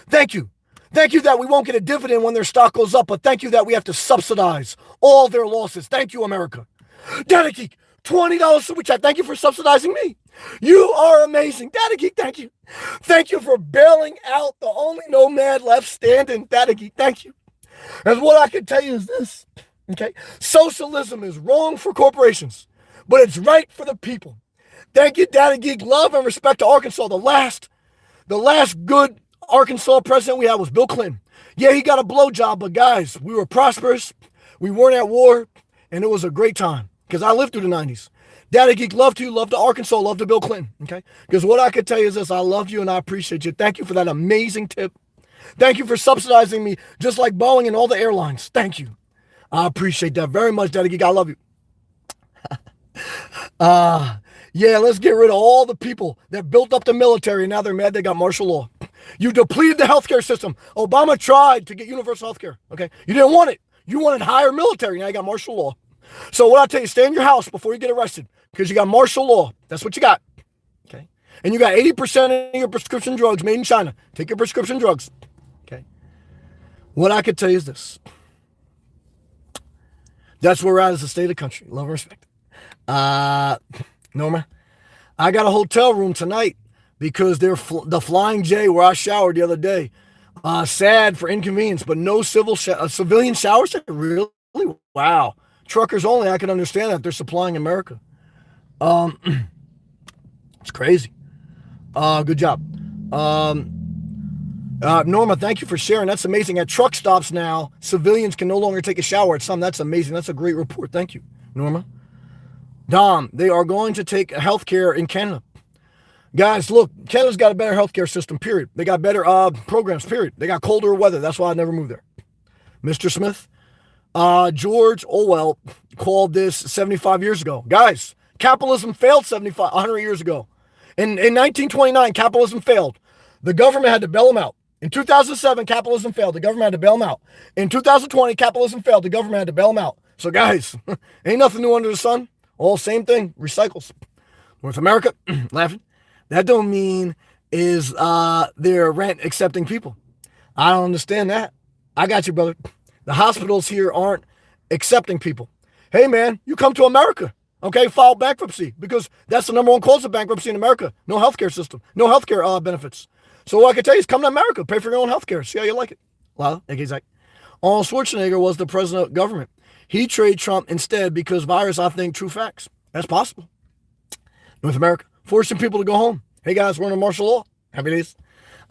S1: Thank you. Thank you that we won't get a dividend when their stock goes up, but thank you that we have to subsidize all their losses. Thank you, America. Daddy Geek, $20 super chat. Thank you for subsidizing me. You are amazing. Daddy Geek, thank you. Thank you for bailing out the only nomad left standing. Daddy Geek, thank you. And what I can tell you is this, okay? Socialism is wrong for corporations, but it's right for the people. Thank you, Daddy Geek. Love and respect to Arkansas. The last good Arkansas president we had was Bill Clinton. Yeah, he got a blowjob, but guys, we were prosperous. We weren't at war, and it was a great time because I lived through the 90s. Daddy Geek, love to you, love to Arkansas, love to Bill Clinton, okay? Because what I could tell you is this, I love you and I appreciate you. Thank you for that amazing tip. Thank you for subsidizing me just like Boeing and all the airlines. Thank you. I appreciate that very much, Daddy Geek. I love you. Yeah, let's get rid of all the people that built up the military and now they're mad they got martial law. You depleted the healthcare system. Obama tried to get universal healthcare, okay? You didn't want it. You wanted higher military. Now you got martial law. So what I tell you, stay in your house before you get arrested because you got martial law. That's what you got, okay? And you got 80% of your prescription drugs made in China. Take your prescription drugs, okay? What I could tell you is this. That's where we're at as a state of country. Love and respect. Norma, I got a hotel room tonight because they're the Flying J where I showered the other day. Sad for inconvenience, but no civilian showers? Really? Wow. Truckers only, I can understand that. They're supplying America. It's crazy. Good job. Norma, thank you for sharing. That's amazing. At truck stops now, civilians can no longer take a shower at some. That's amazing. That's a great report. Thank you, Norma. Dom, they are going to take healthcare in Canada. Guys, look, Canada's got a better healthcare system, period. They got better programs, period. They got colder weather. That's why I never moved there. Mr. Smith, George Orwell called this 75 years ago. Guys, capitalism failed 100 years ago. In 1929, capitalism failed. The government had to bail them out. In 2007, capitalism failed. The government had to bail them out. In 2020, capitalism failed. The government had to bail them out. So guys, ain't nothing new under the sun. All same thing, recycles. North America, laughing. That don't mean is they're rent accepting people. I don't understand that. I got you, brother. The hospitals here aren't accepting people. Hey, man, you come to America, okay? File bankruptcy because that's the number one cause of bankruptcy in America. No healthcare system, no healthcare benefits. So what I can tell you is come to America, pay for your own healthcare, see how you like it. Well, exactly. Arnold Schwarzenegger was the president of government. He traded Trump instead because virus, I think, true facts. That's possible. North America, forcing people to go home. Hey, guys, we're under martial law. Happy days.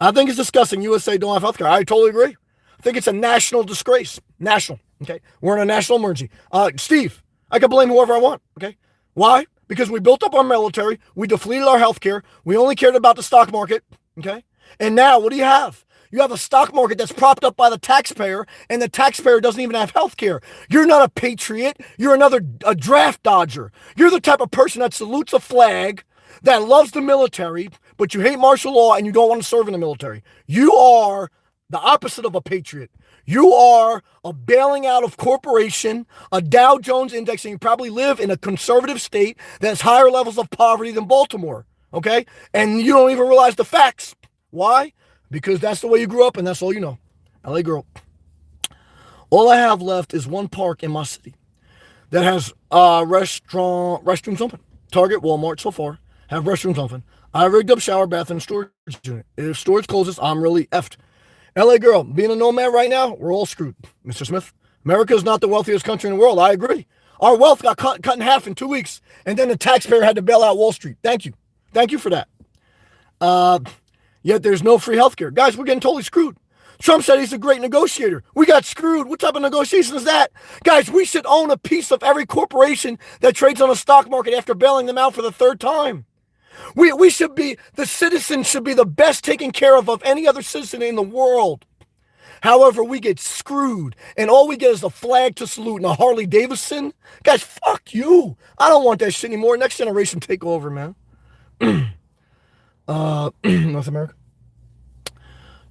S1: I think it's disgusting USA don't have healthcare. I totally agree. I think it's a national disgrace. National. Okay. We're in a national emergency. Steve, I can blame whoever I want. Okay. Why? Because we built up our military. We depleted our healthcare. We only cared about the stock market. Okay. And now what do you have? You have a stock market that's propped up by the taxpayer, and the taxpayer doesn't even have health care. You're not a patriot. You're a draft dodger. You're the type of person that salutes a flag, that loves the military, but you hate martial law and you don't want to serve in the military. You are the opposite of a patriot. You are a bailing out of corporation, a Dow Jones index, and you probably live in a conservative state that has higher levels of poverty than Baltimore, okay? And you don't even realize the facts. Why? Because that's the way you grew up and that's all you know. LA girl. All I have left is one park in my city that has restrooms open. Target, Walmart, so far, have restrooms open. I rigged up shower, bath, and storage unit. If storage closes, I'm really effed. LA girl, being a nomad right now, we're all screwed. Mr. Smith, America is not the wealthiest country in the world. I agree. Our wealth got cut in half in 2 weeks, and then the taxpayer had to bail out Wall Street. Thank you. Thank you for that. Yet there's no free healthcare. Guys, we're getting totally screwed. Trump said he's a great negotiator. We got screwed. What type of negotiation is that? Guys, we should own a piece of every corporation that trades on the stock market after bailing them out for the third time. We should be, the citizens should be the best taken care of any other citizen in the world. However, we get screwed, and all we get is a flag to salute and a Harley Davidson. Guys, fuck you. I don't want that shit anymore. Next generation take over, man. North America.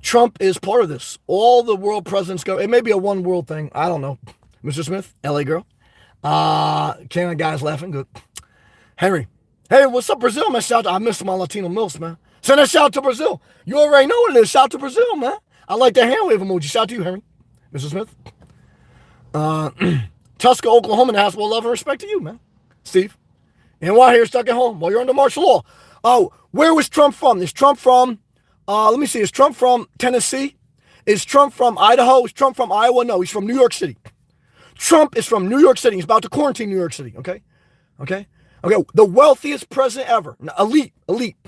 S1: Trump is part of this. All the world presidents go. It may be a one world thing. I don't know. Mr. Smith, LA girl. Canada guy's laughing. Good. Henry. Hey, what's up, Brazil, man? I miss my Latino milfs, man. Send a shout to Brazil. You already know what it is. Shout to Brazil, man. I like the hand wave emoji. Shout to you, Henry. Mr. Smith. Tuska, Oklahoma, in the house. Well, love and respect to you, man. Steve. And why here stuck at home? Well, you're under martial law. Oh, where was Trump from? Is Trump from, let me see, is Trump from Tennessee? Is Trump from Idaho? Is Trump from Iowa? No, he's from New York City. Trump is from New York City. He's about to quarantine New York City, okay? Okay? Okay, the wealthiest president ever. Elite,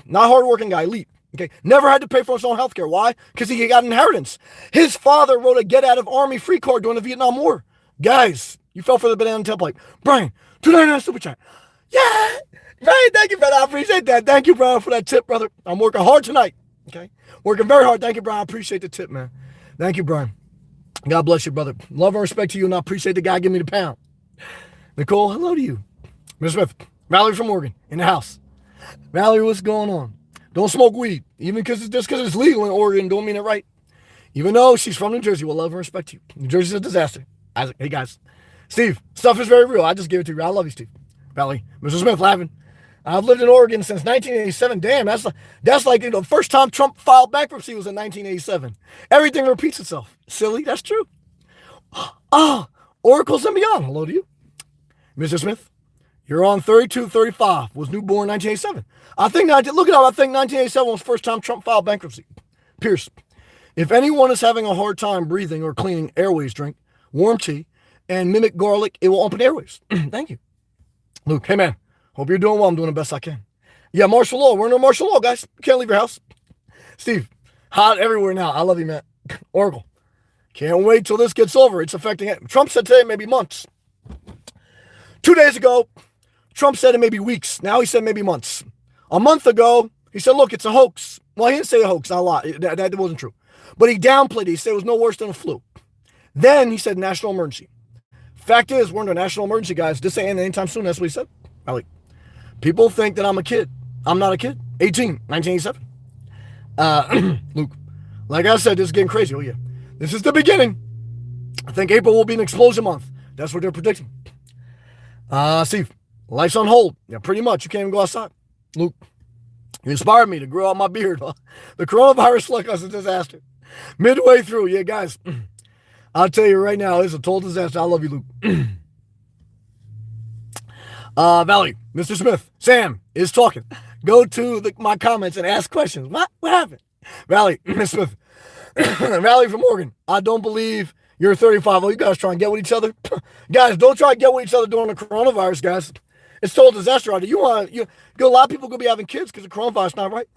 S1: not hardworking guy, elite. Okay, never had to pay for his own health care. Why? Because he got inheritance. His father wrote a get out of army free card during the Vietnam War. Guys, you fell for the banana template. Brian, $2.99 super chat. Yeah! Brian, thank you, brother. I appreciate that. Thank you, Brian, for that tip, brother. I'm working hard tonight. Okay? Working very hard. Thank you, Brian. I appreciate the tip, man. Thank you, Brian. God bless you, brother. Love and respect to you, and I appreciate the guy giving me the pound. Nicole, hello to you. Mr. Smith, Valerie from Oregon, in the house. Valerie, what's going on? Don't smoke weed. Even because it's legal in Oregon, don't mean it right. Even though she's from New Jersey, we'll love and respect you. New Jersey's a disaster. Isaac, hey, guys. Steve, stuff is very real. I just gave it to you. I love you, Steve. Valerie, Mr. Smith, laughing. I've lived in Oregon since 1987. Damn, that's like the first time Trump filed bankruptcy was in 1987. Everything repeats itself. Silly, that's true. Oracles and beyond. Hello to you. Mr. Smith, you're on 3235, was newborn 1987. Look it up, I think 1987 was the first time Trump filed bankruptcy. Pierce, if anyone is having a hard time breathing or cleaning, airways drink warm tea and mimic garlic, it will open airways. Thank you. Luke, hey man. Hope you're doing well. I'm doing the best I can. Yeah, martial law. We're under martial law, guys. You can't leave your house. Steve, hot everywhere now. I love you, man. Oracle, can't wait till this gets over. It's affecting it. Trump said today maybe months. 2 days ago, Trump said it may be weeks. Now he said maybe months. A month ago, he said, look, it's a hoax. Well, he didn't say a hoax. Not a lot. That wasn't true. But he downplayed it. He said it was no worse than a flu. Then he said national emergency. Fact is, we're under a national emergency, guys. This ain't anytime soon. That's what he said. People think that I'm a kid. I'm not a kid. 18, 1987. Luke, like I said, this is getting crazy. Oh, yeah. This is the beginning. I think April will be an explosion month. That's what they're predicting. Steve, life's on hold. Yeah, pretty much. You can't even go outside. Luke, You inspired me to grow out my beard. The coronavirus struck us a disaster. Midway through, yeah, guys, I'll tell you right now, it's a total disaster. I love you, Luke. Valerie, Mr. Smith, Sam is talking. Go to my comments and ask questions. What happened? Valerie, Mr. Smith, Valerie from Oregon. I don't believe you're 35. Oh, you guys trying to get with each other? Guys, don't try to get with each other during the coronavirus, guys. It's total disaster out there. A lot of people gonna be having kids because the coronavirus, not right?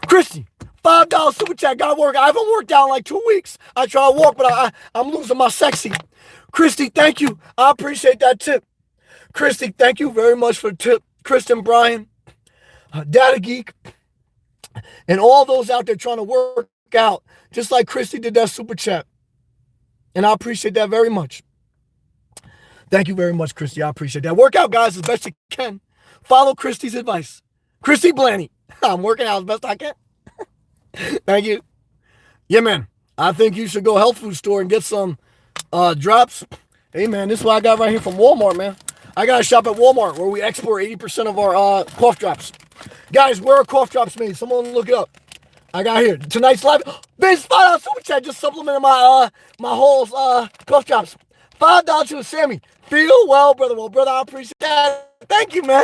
S1: Christy, $5 super chat. Got work. I haven't worked out in like 2 weeks. I try to walk, but I'm losing my sexy. Christy, thank you. I appreciate that tip. Christy, thank you very much for the tip. Kristen, Brian, Data Geek, and all those out there trying to work out, just like Christy did that super chat. And I appreciate that very much. Thank you very much, Christy. I appreciate that. Work out, guys, as best you can. Follow Christy's advice. Christy Blaney. I'm working out as best I can. Thank you. Yeah, man. I think you should go health food store and get some drops. Hey, man, this is what I got right here from Walmart, man. I got to shop at Walmart where we export 80% of our cough drops. Guys, where are cough drops made? Someone look it up. I got here. Tonight's live. Vince, $5 super chat. Just supplemented my whole cough drops. $5 to Sammy. Feel well, brother. Well, brother, I appreciate that. Thank you, man.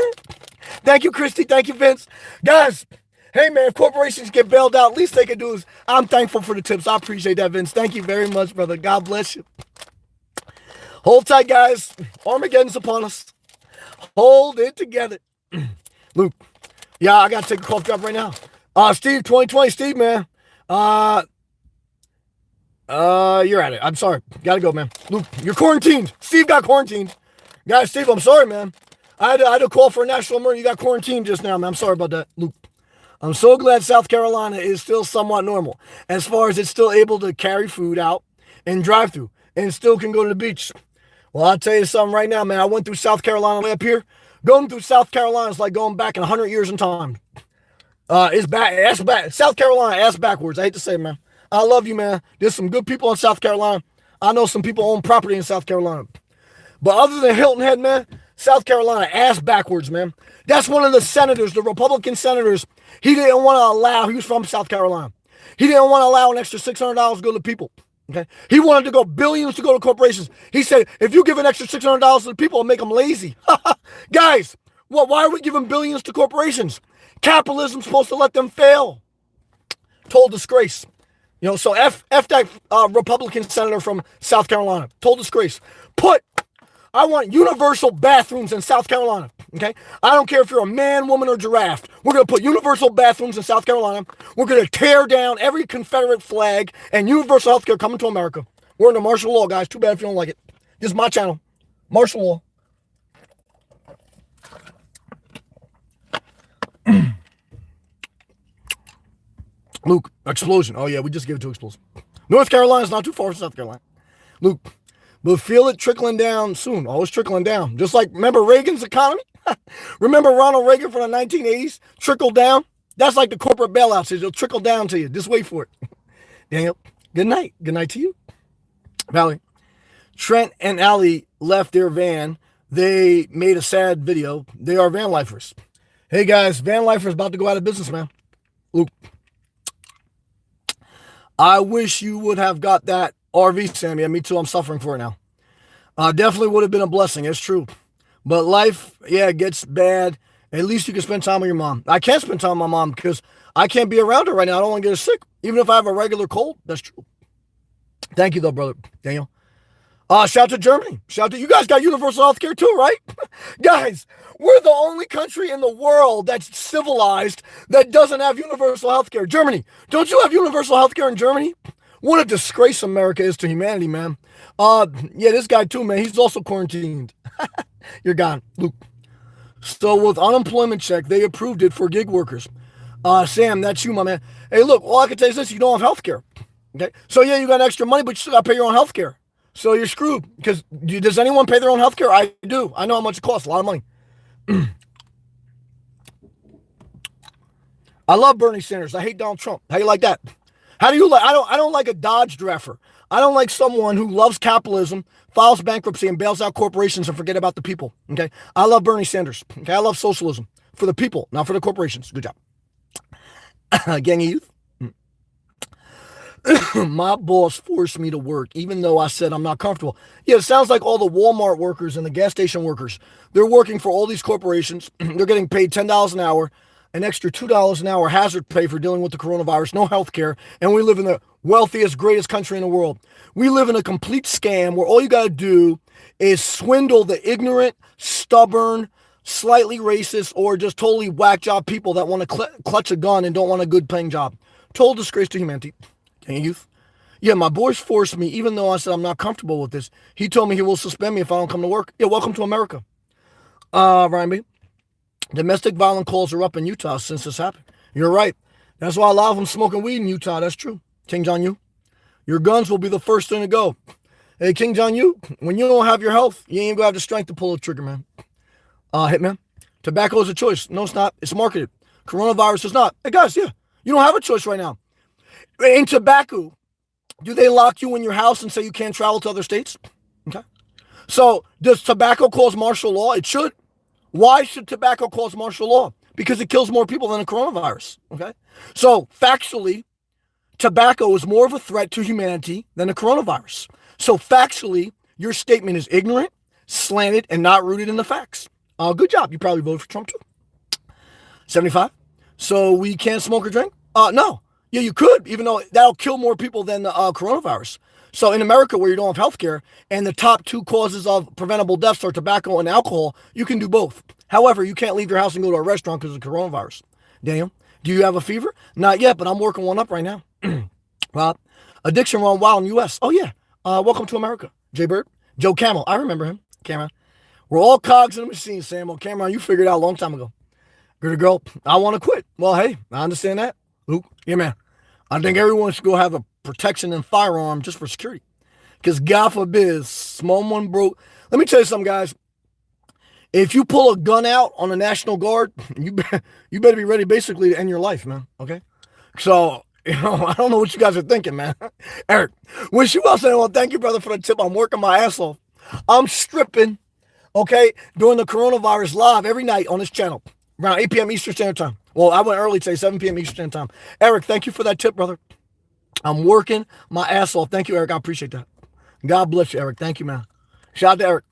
S1: Thank you, Christy. Thank you, Vince. Guys, hey, man, if corporations get bailed out, least they can do is I'm thankful for the tips. I appreciate that, Vince. Thank you very much, brother. God bless you. Hold tight, guys. Armageddon's upon us. Hold it together. Luke. Yeah, I got to take a cough drop right now. Steve, 2020, Steve, man. You're at it. I'm sorry. Gotta go, man. Luke, you're quarantined. Steve got quarantined. Guys, Steve, I'm sorry, man. I had to call for a national emergency. You got quarantined just now, man. I'm sorry about that, Luke. I'm so glad South Carolina is still somewhat normal as far as it's still able to carry food out and drive through and still can go to the beach. Well, I'll tell you something right now, man. I went through South Carolina up here. Going through South Carolina is like going back in 100 years in time. It's bad. Ass back. South Carolina, ass backwards. I hate to say it, man. I love you, man. There's some good people in South Carolina. I know some people own property in South Carolina. But other than Hilton Head, man, South Carolina, ass backwards, man. That's one of the senators, the Republican senators. He didn't want to allow, he was from South Carolina. He didn't want to allow an extra $600 to go to people. Okay. He wanted to go billions to go to corporations. He said, if you give an extra $600 to the people, it'll make them lazy. Guys, why are we giving billions to corporations? Capitalism's supposed to let them fail. Total disgrace. You know, so F that Republican senator from South Carolina. Total disgrace. I want universal bathrooms in South Carolina. Okay? I don't care if you're a man, woman, or giraffe. We're going to put universal bathrooms in South Carolina. We're going to tear down every Confederate flag and universal health care coming to America. We're under martial law, guys. Too bad if you don't like it. This is my channel. Martial law. Luke, explosion. Oh, yeah, we just gave it to explosion. North Carolina's not too far from South Carolina. Luke, we'll feel it trickling down soon. Always trickling down. Just like, remember Reagan's economy? Remember Ronald Reagan from the 1980s? Trickled down? That's like the corporate bailouts. It'll trickle down to you. Just wait for it. Daniel, good night. Good night to you. Valerie, Trent and Allie left their van. They made a sad video. They are van lifers. Hey, guys, van lifers about to go out of business, man. Luke, I wish you would have got that RV, Sammy. Me too. I'm suffering for it now. Definitely would have been a blessing. It's true. But life, yeah, it gets bad. At least you can spend time with your mom. I can't spend time with my mom because I can't be around her right now. I don't want to get her sick. Even if I have a regular cold, that's true. Thank you, though, brother Daniel. Shout to Germany. Shout to you guys got universal health care too, right? Guys, we're the only country in the world that's civilized that doesn't have universal health care. Germany, don't you have universal health care in Germany? What a disgrace America is to humanity, man. Yeah, this guy too, man. He's also quarantined. You're gone, Luke. So with unemployment check, they approved it for gig workers. Sam, that's you, my man. Hey, look, all I can tell you is this: you don't have health care. Okay, so yeah, you got extra money, but you still got to pay your own health care. So you're screwed. Because does anyone pay their own health care? I do. I know how much it costs. A lot of money. I love Bernie Sanders. I hate Donald Trump. How you like that? How do you like? I don't like a Dodge dreifer. I don't like someone who loves capitalism, files bankruptcy, and bails out corporations and forget about the people. Okay. I love Bernie Sanders. Okay. I love socialism for the people, not for the corporations. Good job. Gang of youth. My boss forced me to work, even though I said I'm not comfortable. Yeah, it sounds like all the Walmart workers and the gas station workers. They're working for all these corporations. They're getting paid $10 an hour, an extra $2 an hour hazard pay for dealing with the coronavirus, no health care, and we live in the wealthiest, greatest country in the world. We live in a complete scam where all you got to do is swindle the ignorant, stubborn, slightly racist, or just totally whack job people that want to clutch a gun and don't want a good paying job. Total disgrace to humanity. Gang of youth. Yeah, my boss forced me, even though I said I'm not comfortable with this. He told me he will suspend me if I don't come to work. Yeah, welcome to America. Ryan B. Domestic violent calls are up in Utah since this happened. You're right. That's why a lot of them smoking weed in Utah. That's true. King John Yu. Your guns will be the first thing to go. Hey, King John Yu, when you don't have your health, you ain't gonna have the strength to pull the trigger, man. Hitman. Tobacco is a choice. No, it's not. It's marketed. Coronavirus is not. Hey, guys, yeah. You don't have a choice right now. In tobacco, do they lock you in your house and say you can't travel to other states? Okay. So does tobacco cause martial law? It should. Why should tobacco cause martial law? Because it kills more people than the coronavirus. Okay. So factually, tobacco is more of a threat to humanity than the coronavirus. So factually, your statement is ignorant, slanted, and not rooted in the facts. Good job. You probably voted for Trump too. 75. So we can't smoke or drink? No. Yeah, you could, even though that'll kill more people than the coronavirus. So in America, where you don't have health care, and the top two causes of preventable deaths are tobacco and alcohol, you can do both. However, you can't leave your house and go to a restaurant because of coronavirus. Daniel, do you have a fever? Not yet, but I'm working one up right now. Rob, addiction run wild in the U.S. Oh, yeah. Welcome to America. Jay Bird, Joe Camel. I remember him. Cameron. We're all cogs in the machine, Samuel. Cameron, you figured it out a long time ago. Good girl, I want to quit. Well, hey, I understand that. Luke, yeah, man. I think everyone should go have a protection and firearm just for security. Because God forbid, someone broke. Let me tell you something, guys. If you pull a gun out on the National Guard, you better be ready basically to end your life, man. Okay? So, I don't know what you guys are thinking, man. Eric, wish you well saying, well, thank you, brother, for the tip. I'm working my ass off. I'm stripping, okay, during the coronavirus live every night on this channel, around 8 p.m. Eastern Standard Time. Well, I went early today, 7 p.m. Eastern Standard Time. Eric, thank you for that tip, brother. I'm working my ass off. Thank you, Eric. I appreciate that. God bless you, Eric. Thank you, man. Shout out to Eric.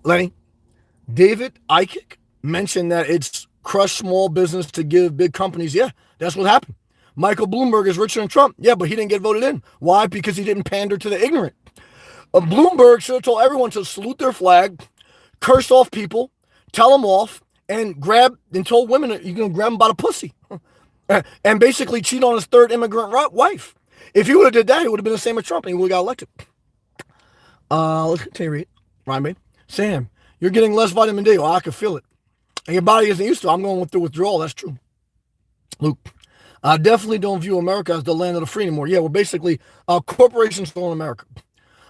S1: Lenny, David Icke mentioned that it's crushed small business to give big companies. Yeah, that's what happened. Michael Bloomberg is richer than Trump. Yeah, but he didn't get voted in. Why? Because he didn't pander to the ignorant. Bloomberg should have told everyone to salute their flag, curse off people, tell them off, and told women you're going to grab them by the pussy. And basically cheat on his third immigrant wife. If he would have did that, he would have been the same as Trump and he would have got elected. Let's continue. Ryan B. Sam, you're getting less vitamin D. Oh, I can feel it. And your body isn't used to it. I'm going through withdrawal. That's true. Luke, I definitely don't view America as the land of the free anymore. Yeah, we're basically corporations own America.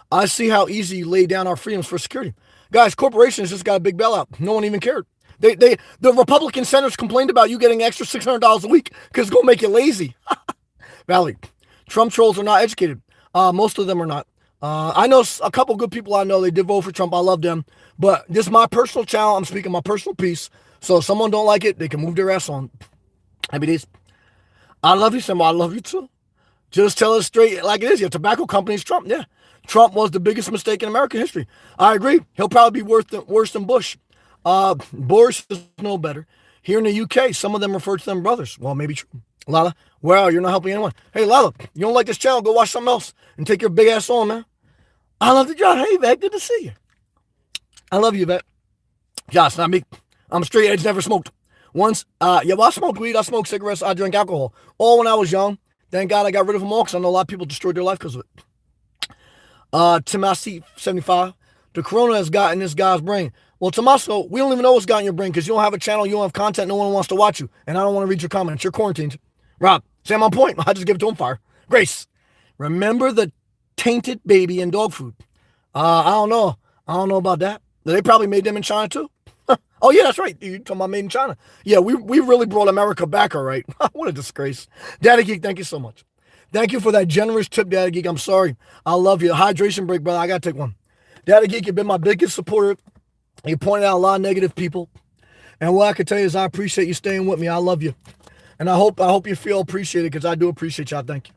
S1: I see how easy you lay down our freedoms for security. Guys, corporations just got a big bailout. No one even cared. The Republican senators complained about you getting extra $600 a week because it's going to make you lazy. Valley, Trump trolls are not educated. Most of them are not. I know a couple good people I know. They did vote for Trump. I love them. But this is my personal channel. I'm speaking my personal piece. So if someone don't like it, they can move their ass on. Happy days. I love you, Sam. I love you too. Just tell it straight like it is. Your tobacco company's Trump. Yeah. Trump was the biggest mistake in American history. I agree. He'll probably be worse than Bush. Boris is no better. Here in the UK, some of them refer to them brothers. Well, maybe true. Lala, well, you're not helping anyone. Hey, Lala, you don't like this channel, go watch something else and take your big ass on, man. I love the job. Hey, Vet, good to see you. I love you, Vet. Josh, not me. I'm straight edge, never smoked. Once, well, I smoked weed, I smoked cigarettes, I drank alcohol. All when I was young. Thank God I got rid of them all because I know a lot of people destroyed their life because of it. Tomasi 75. The corona has gotten this guy's brain. Well, Tommaso, we don't even know what's got in your brain because you don't have a channel, you don't have content, no one wants to watch you. And I don't want to read your comments. You're quarantined. Rob, Sam on point. I just give it to him fire. Grace, remember the tainted baby and dog food? I don't know. I don't know about that. They probably made them in China too. Oh, yeah, that's right. You're talking about made in China. Yeah, we really brought America back, all right. What a disgrace. Daddy Geek, thank you so much. Thank you for that generous tip, Daddy Geek. I'm sorry. I love you. Hydration break, brother. I got to take one. Daddy Geek, you've been my biggest supporter You pointed out a lot of negative people. And what I can tell you is I appreciate you staying with me. I love you. And I hope you feel appreciated because I do appreciate y'all. Thank you.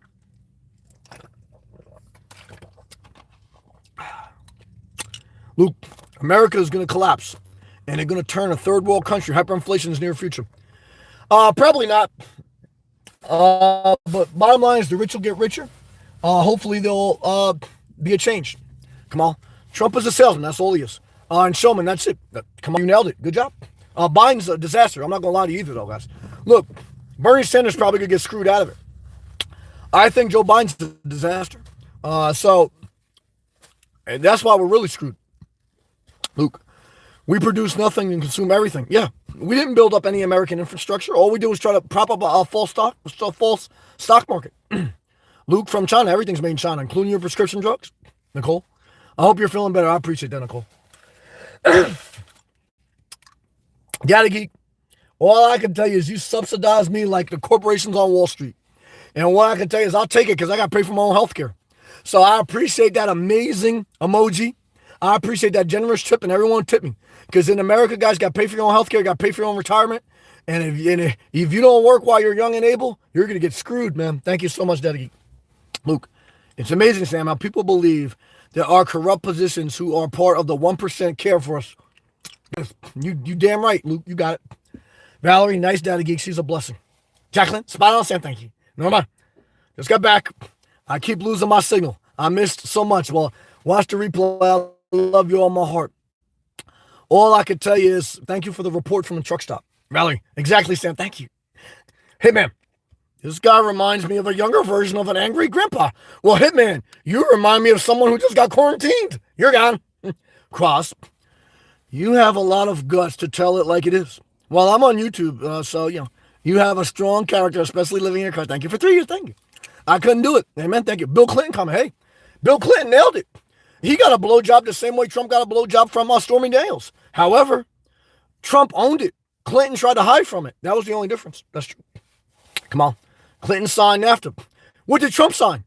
S1: Luke, America is going to collapse. And they're going to turn a third world country. Hyperinflation is near future. Probably not. But bottom line is the rich will get richer. Hopefully there'll be a change. Come on. Trump is a salesman. That's all he is. And showman, that's it. Come on, you nailed it. Good job. Biden's a disaster. I'm not going to lie to you either, though, guys. Look, Bernie Sanders probably going to get screwed out of it. I think Joe Biden's a disaster. And that's why we're really screwed. Luke, we produce nothing and consume everything. Yeah, we didn't build up any American infrastructure. All we do is try to prop up a false stock market. Luke, from China, everything's made in China, including your prescription drugs. Nicole, I hope you're feeling better. I appreciate that, Nicole. Daddy Geek, all I can tell you is you subsidize me like the corporations on Wall Street. And what I can tell you is I'll take it because I got to pay for my own health care. So I appreciate that amazing emoji. I appreciate that generous tip, and everyone tip me. Because in America, guys, got to pay for your own health care, got to pay for your own retirement. And if you don't work while you're young and able, you're going to get screwed, man. Thank you so much, Daddy Geek. Luke, it's amazing, Sam, how people believe there are corrupt positions who are part of the 1% care for us. You damn right, Luke. You got it. Valerie, nice, Daddy Geek. She's a blessing. Jacqueline, spot on, Sam. Thank you. Never mind. Just got back. I keep losing my signal. I missed so much. Well, watch the replay. I love you all my heart. All I can tell you is thank you for the report from the truck stop. Valerie, exactly, Sam. Thank you. Hitman, this guy reminds me of a younger version of an angry grandpa. Well, Hitman, you remind me of someone who just got quarantined. You're gone. Cross, you have a lot of guts to tell it like it is. Well, I'm on YouTube, so, you have a strong character, especially living in your car. Thank you for 3 years. Thank you. I couldn't do it. Amen. Thank you. Bill Clinton comment. Hey, Bill Clinton nailed it. He got a blowjob the same way Trump got a blowjob from Stormy Daniels. However, Trump owned it. Clinton tried to hide from it. That was the only difference. That's true. Come on. Clinton signed after. What did Trump sign?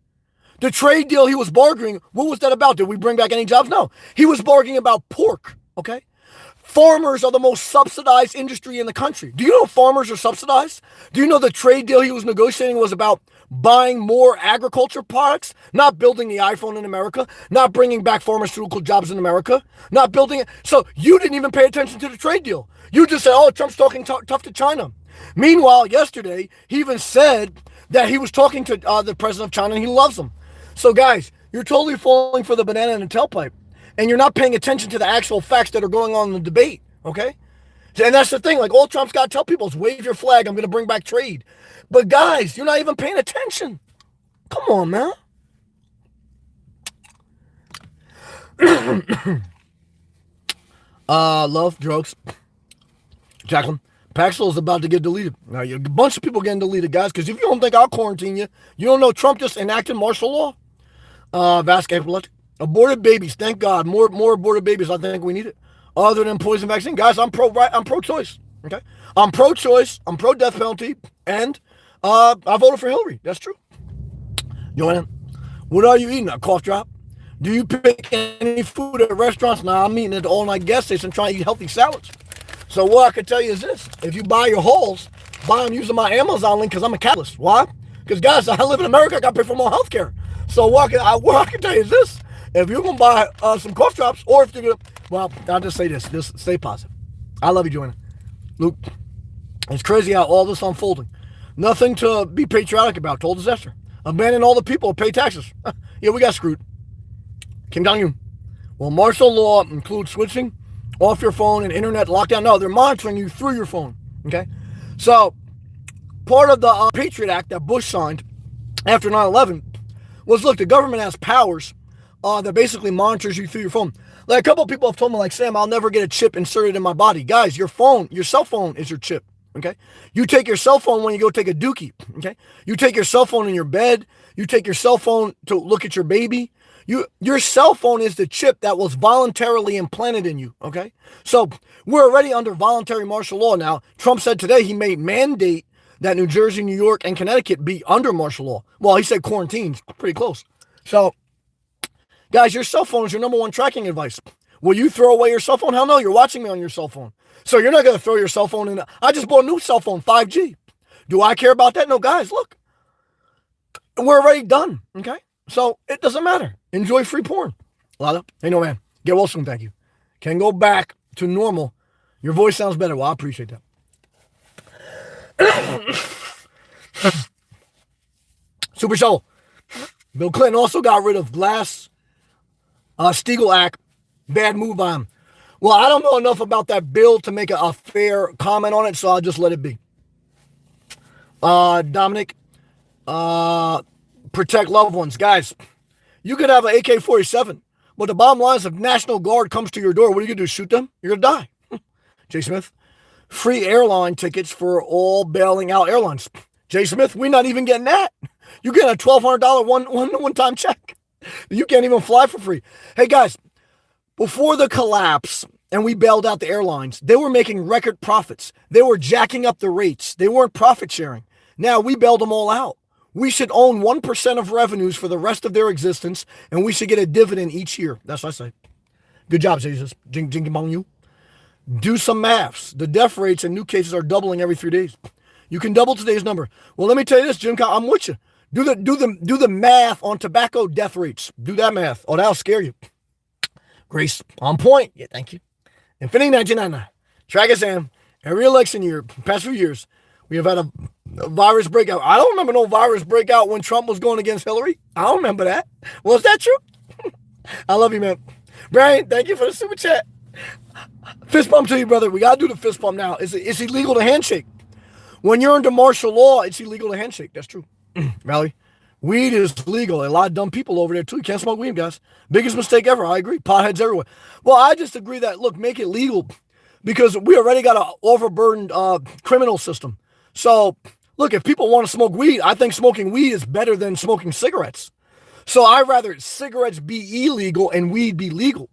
S1: The trade deal he was bargaining, what was that about? Did we bring back any jobs? No. He was bargaining about pork, okay? Farmers are the most subsidized industry in the country. Do you know farmers are subsidized? Do you know the trade deal he was negotiating was about buying more agriculture products, not building the iPhone in America, not bringing back pharmaceutical jobs in America, not building it? So you didn't even pay attention to the trade deal. You just said, oh, Trump's talking tough to China. Meanwhile, yesterday, he even said that he was talking to the president of China and he loves him. So guys, you're totally falling for the banana in the tailpipe. And you're not paying attention to the actual facts that are going on in the debate, okay? And that's the thing. Like, all Trump's got to tell people is wave your flag. I'm going to bring back trade. But, guys, you're not even paying attention. Come on, man. Love, drugs. Jacqueline, Paxil is about to get deleted. Now, a bunch of people getting deleted, guys, because if you don't think I'll quarantine you, you don't know Trump just enacted martial law. Vascular epileptic. Aborted babies, thank God. More aborted babies. I think we need it. Other than poison vaccine, guys, I'm pro-choice. Okay, I'm pro-choice. I'm pro-death penalty, and I voted for Hillary. That's true. Joanna, what are you eating? A cough drop? Do you pick any food at restaurants? Nah, I'm eating at the all-night gas station trying to eat healthy salads. So what I can tell you is this: if you buy your holes, buy them using my Amazon link because I'm a capitalist. Why? Because guys, I live in America. I got to pay for my health care. So what I can tell you is this. If you're going to buy some cough drops, or if you're going to, well, I'll just say this. Just stay positive. I love you, Joanna. Luke, it's crazy how all this unfolding. Nothing to be patriotic about. Total disaster. Abandon all the people who pay taxes. Yeah, we got screwed. Kim Jong-un. Well, martial law includes switching off your phone and internet lockdown. No, they're monitoring you through your phone. Okay? So, part of the Patriot Act that Bush signed after 9/11 was, look, the government has powers that basically monitors you through your phone. Like, a couple of people have told me, like, Sam, I'll never get a chip inserted in my body. Guys, your cell phone is your chip, okay? You take your cell phone when you go take a dookie, okay? You take your cell phone in your bed. You take your cell phone to look at your baby. Your cell phone is the chip that was voluntarily implanted in you, okay? So we're already under voluntary martial law now. Trump said today he may mandate that New Jersey, New York, and Connecticut be under martial law. Well, he said quarantines, pretty close. So, guys, your cell phone is your number one tracking device. Will you throw away your cell phone? Hell no, you're watching me on your cell phone. So you're not going to throw your cell phone in. I just bought a new cell phone, 5G. Do I care about that? No, guys, look. We're already done, okay? So it doesn't matter. Enjoy free porn. Lala, hey, no, man. Get well soon, thank you. Can go back to normal. Your voice sounds better. Well, I appreciate that. Super Show. Bill Clinton also got rid of Glass-Steagall Act. Bad move by him. Well, I don't know enough about that bill to make a fair comment on it, so I'll just let it be. Dominic, protect loved ones. Guys, you could have an AK-47, but the bottom line is if National Guard comes to your door, what are you going to do, shoot them? You're going to die. Jay Smith, free airline tickets for all bailing out airlines. Jay Smith, we're not even getting that. You're getting a $1,200 one-time check. You can't even fly for free. Hey, guys, before the collapse and we bailed out the airlines, they were making record profits. They were jacking up the rates. They weren't profit sharing. Now we bailed them all out. We should own 1% of revenues for the rest of their existence, and we should get a dividend each year. That's what I say. Good job, Jesus. Jinky bong you. Do some maths. The death rates in new cases are doubling every 3 days. You can double today's number. Well, let me tell you this, Jim. I'm with you. Do the math on tobacco death rates. Do that math. Oh, that'll scare you. Grace, on point. Yeah, thank you. Infinity 1999. Track Sam. Every election year, past few years, we have had a virus breakout. I don't remember no virus breakout when Trump was going against Hillary. I don't remember that. Was that true? I love you, man. Brian, thank you for the super chat. Fist bump to you, brother. We got to do the fist bump now. It's illegal to handshake. When you're under martial law, it's illegal to handshake. That's true. Valley, weed is legal. A lot of dumb people over there, too. You can't smoke weed, guys. Biggest mistake ever. I agree. Potheads everywhere. Well, I just agree that, look, make it legal because we already got an overburdened criminal system. So, look, if people want to smoke weed, I think smoking weed is better than smoking cigarettes. So I'd rather cigarettes be illegal and weed be legal.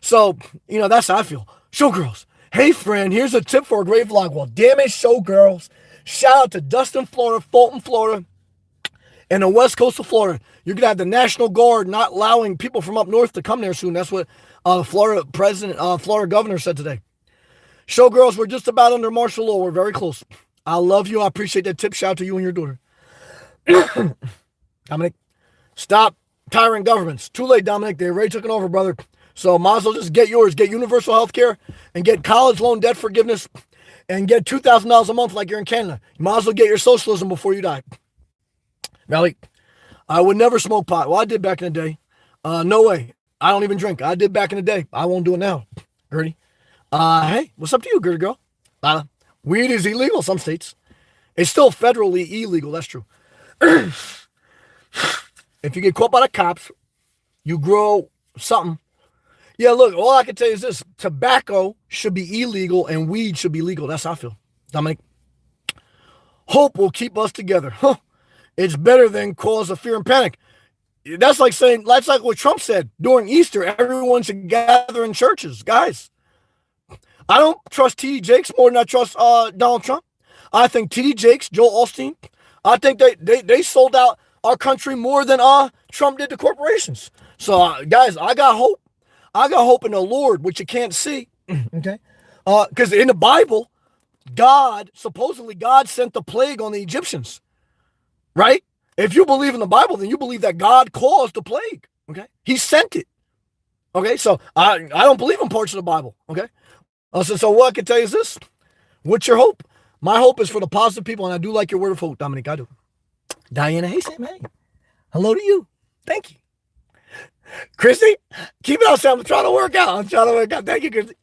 S1: So, that's how I feel. Showgirls. Hey, friend, here's a tip for a great vlog. Well, damn it, Showgirls. Shout out to Dustin, Florida, Fulton, Florida, and the west coast of Florida. You're going to have the National Guard not allowing people from up north to come there soon. That's what Florida governor said today. Showgirls, we're just about under martial law. We're very close. I love you. I appreciate that tip. Shout out to you and your daughter. Dominic, stop tiring governments. Too late, Dominic. They already took it over, brother. So might as well just get yours. Get universal health care and get college loan debt forgiveness and get $2,000 a month like you're in Canada. You might as well get your socialism before you die. Valley, I would never smoke pot. Well, I did back in the day. No way. I don't even drink. I did back in the day. I won't do it now. Gertie. Hey, what's up to you, Gertie girl? Weed is illegal in some states. It's still federally illegal. That's true. If you get caught by the cops, you grow something. Yeah, look, all I can tell you is this. Tobacco should be illegal and weed should be legal. That's how I feel. Dominic. Hope will keep us together. Huh. It's better than cause of fear and panic. That's like what Trump said during Easter. Everyone should gather in churches. Guys, I don't trust T.D. Jakes more than I trust Donald Trump. I think T.D. Jakes, Joel Osteen, I think they sold out our country more than Trump did to corporations. So, guys, I got hope. I got hope in the Lord, which you can't see. Okay? Because in the Bible, supposedly God sent the plague on the Egyptians. Right? If you believe in the Bible, then you believe that God caused the plague. Okay? He sent it. Okay? So I don't believe in parts of the Bible. Okay? So what I can tell you is this. What's your hope? My hope is for the positive people, and I do like your word of hope, Dominic. I do. Diana, hey, Sam, hey. Hello to you. Thank you. Christy, keep it up, Sam. I'm trying to work out. Thank you, Christy.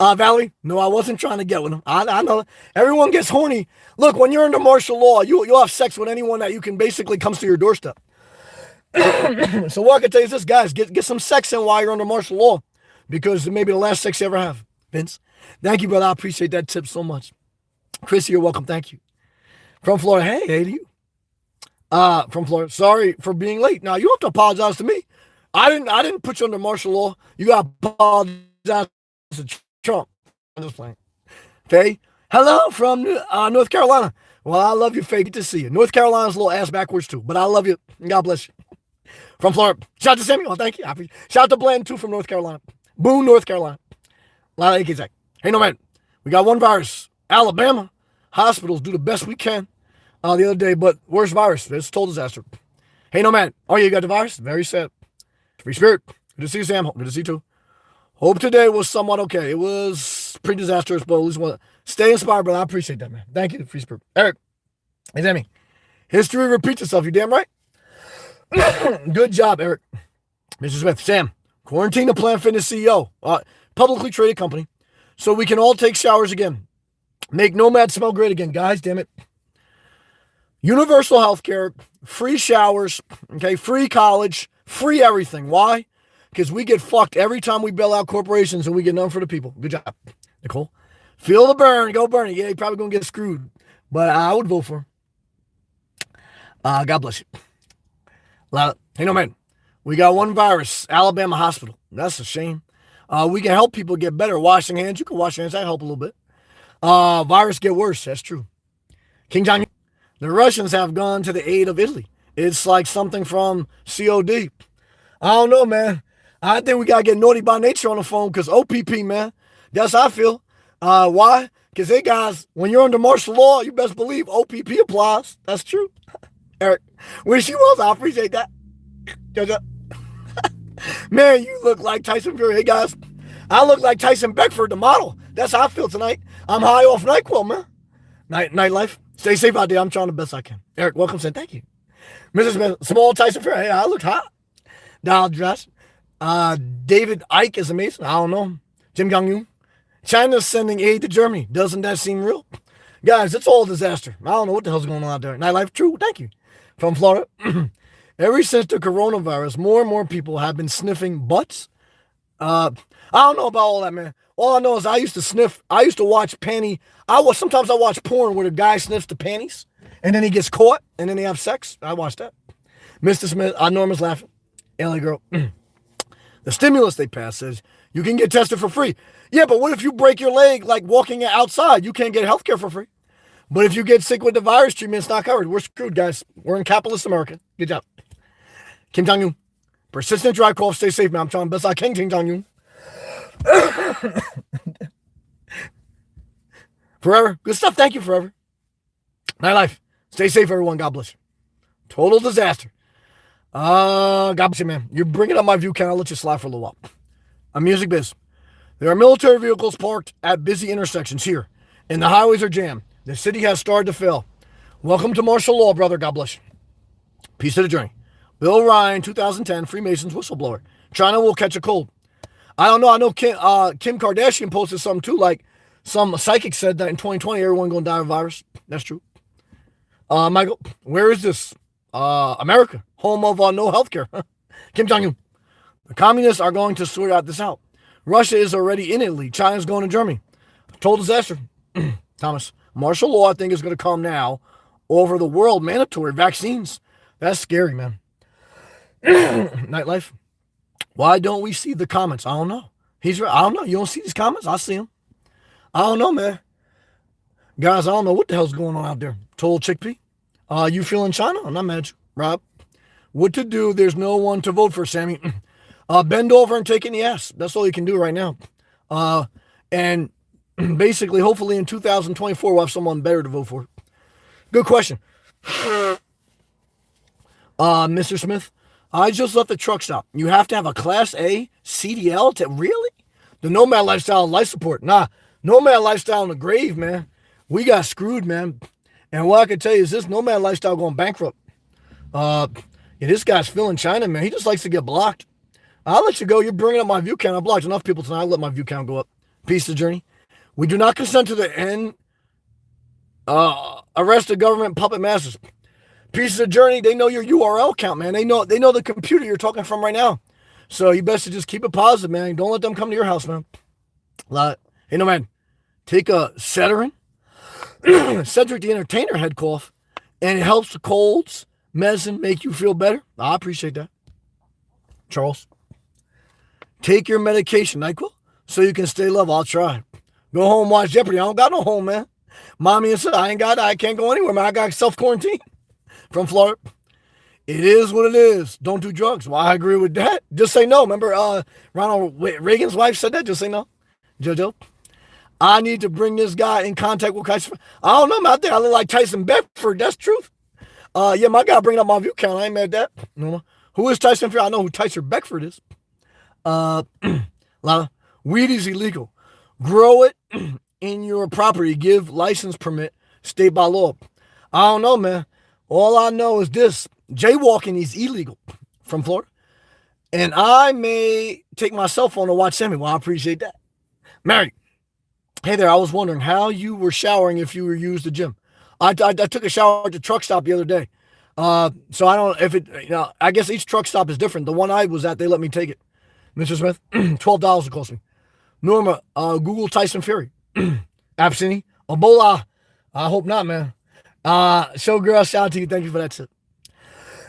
S1: Valerie, no, I wasn't trying to get with him. I know everyone gets horny. Look, when you're under martial law, you'll have sex with anyone that you can basically comes to your doorstep. So what I can tell you is this, guys, get some sex in while you're under martial law because it may be the last sex you ever have. Vince, thank you, brother. I appreciate that tip so much. Chris, you're welcome. Thank you. From Florida, hey to you. From Florida, sorry for being late. Now, you don't have to apologize to me. I didn't put you under martial law. You got to apologize to Trump. I'm just playing. Faye, hello from North Carolina. Well, I love you, Faye. Good to see you. North Carolina's a little ass backwards, too, but I love you. God bless you. From Florida, shout out to Samuel. Thank you. Shout out to Bland, too, from North Carolina. Boone, North Carolina. A lot of AKs. Hey, no man, we got one virus. Alabama hospitals do the best we can the other day, but worst virus. It's a total disaster. Hey, no man. Oh, yeah, you got the virus? Very sad. Free Spirit. Good to see you, Sam. Good to see you, too. Hope today was somewhat okay. It was pretty disastrous, but at least stay inspired, brother. I appreciate that, man. Thank you, Free Spirit. Eric. Hey, Sammy. History repeats itself. You damn right. Good job, Eric. Mr. Smith. Sam. Quarantine the Planet Fitness CEO. Publicly traded company. So we can all take showers again. Make Nomad smell great again. Guys, damn it. Universal health care. Free showers. Okay. Free college. Free everything. Why? Because we get fucked every time we bail out corporations and we get none for the people. Good job, Nicole. Feel the burn. Go Bernie. Yeah, you're probably going to get screwed. But I would vote for him. God bless you. Hey, no man. We got one virus. Alabama hospital. That's a shame. We can help people get better. Washing hands. You can wash your hands. That help a little bit. Virus get worse. That's true. King John. The Russians have gone to the aid of Italy. It's like something from COD. I don't know, man. I think we got to get Naughty by Nature on the phone because OPP, man. That's how I feel. Why? Because, hey, guys, when you're under martial law, you best believe OPP applies. That's true. Eric, wish you was. I appreciate that. Man, you look like Tyson Fury. Hey, guys, I look like Tyson Beckford, the model. That's how I feel tonight. I'm high off NyQuil, man. Nightlife. Stay safe out there. I'm trying the best I can. Eric, welcome, saying thank you. Mrs. Smith, small Tyson Fury. Hey, I look hot. Dial dress. David Icke is amazing. I don't know. Jim Jong-un. China's sending aid to Germany. Doesn't that seem real? Guys, it's all a disaster. I don't know what the hell's going on out there. Nightlife, true. Thank you. From Florida. Ever since the coronavirus, more and more people have been sniffing butts. I don't know about all that, man. All I know is I used to watch sometimes I watch porn where the guy sniffs the panties and then he gets caught and then they have sex. I watched that. Mr. Smith, Norma's laughing. LA girl. The stimulus they passed says you can get tested for free. Yeah, but what if you break your leg like walking outside? You can't get health care for free. But if you get sick with the virus treatment, it's not covered. We're screwed, guys. We're in capitalist America. Good job. Kim Jong-un. Persistent dry cough. Stay safe, man. I'm trying best I can, Kim Jong-un. Forever. Good stuff. Thank you, Forever. Nightlife. Stay safe, everyone. God bless you. Total disaster. God bless you, man. You're bringing up my view count. I'll let you slide for a little while. A music biz. There are military vehicles parked at busy intersections here, and the highways are jammed. The city has started to fail. Welcome to martial law, brother. God bless you. Peace to the journey. Bill Ryan, 2010, Freemasons whistleblower. China will catch a cold. I don't know. I know Kim Kardashian posted something too, like some psychic said that in 2020 everyone going to die of a virus. That's true. Michael, where is this? America, home of no healthcare. Kim Jong-un. The communists are going to sort this out. Russia is already in Italy. China's going to Germany. Total disaster. Thomas, martial law, I think, is going to come now over the world. Mandatory vaccines. That's scary, man. Nightlife. Why don't we see the comments? I don't know. He's right. I don't know. You don't see these comments? I see them. I don't know, man. Guys, I don't know what the hell's going on out there. Total chickpea. You feeling China? I'm not mad at you. Rob. What to do? There's no one to vote for, Sammy. Bend over and take it in the ass. That's all you can do right now. And basically, hopefully in 2024, we'll have someone better to vote for. Good question. Mr. Smith, I just left the truck stop. You have to have a Class A CDL to really? The Nomad lifestyle and life support. Nah, Nomad lifestyle in the grave, man. We got screwed, man. And what I can tell you is this Nomad lifestyle going bankrupt. This guy's feeling China, man. He just likes to get blocked. I'll let you go. You're bringing up my view count. I blocked enough people tonight. I'll let my view count go up. Peace to the journey. We do not consent to the end. Arrest the government puppet masters. Peace to the journey. They know your URL count, man. They know the computer you're talking from right now. So you best to just keep it positive, man. Don't let them come to your house, man. Hey, no, man. Take a Cetrin. Cedric the Entertainer head cough. And it helps the colds, medicine, make you feel better. I appreciate that. Charles. Take your medication, NyQuil, so you can stay level. I'll try. Go home, watch Jeopardy. I don't got no home, man. Mommy and son, I can't go anywhere, man. I got self-quarantine from Florida. It is what it is. Don't do drugs. Well, I agree with that. Just say no. Remember, Ronald Reagan's wife said that. Just say no. JoJo, I need to bring this guy in contact with Tyson. I don't know, man. I think I look like Tyson Beckford. That's truth. Yeah, my guy bringing up my view count. I ain't mad at that. No. Who is Tyson Fury? I know who Tyson Beckford is. Weed is illegal. Grow it in your property. Give license permit. State by law. I don't know, man. All I know is this. Jaywalking is illegal from Florida. And I may take my cell phone to watch Sammy. Well, I appreciate that. Mary, hey there. I was wondering how you were showering if you were used the gym. I took a shower at the truck stop the other day. So I don't if it, I guess each truck stop is different. The one I was at, they let me take it. Mr. Smith, $12 it cost me. Norma, Google Tyson Fury. Absini, Ebola. I hope not, man. Showgirl, shout out to you. Thank you for that tip.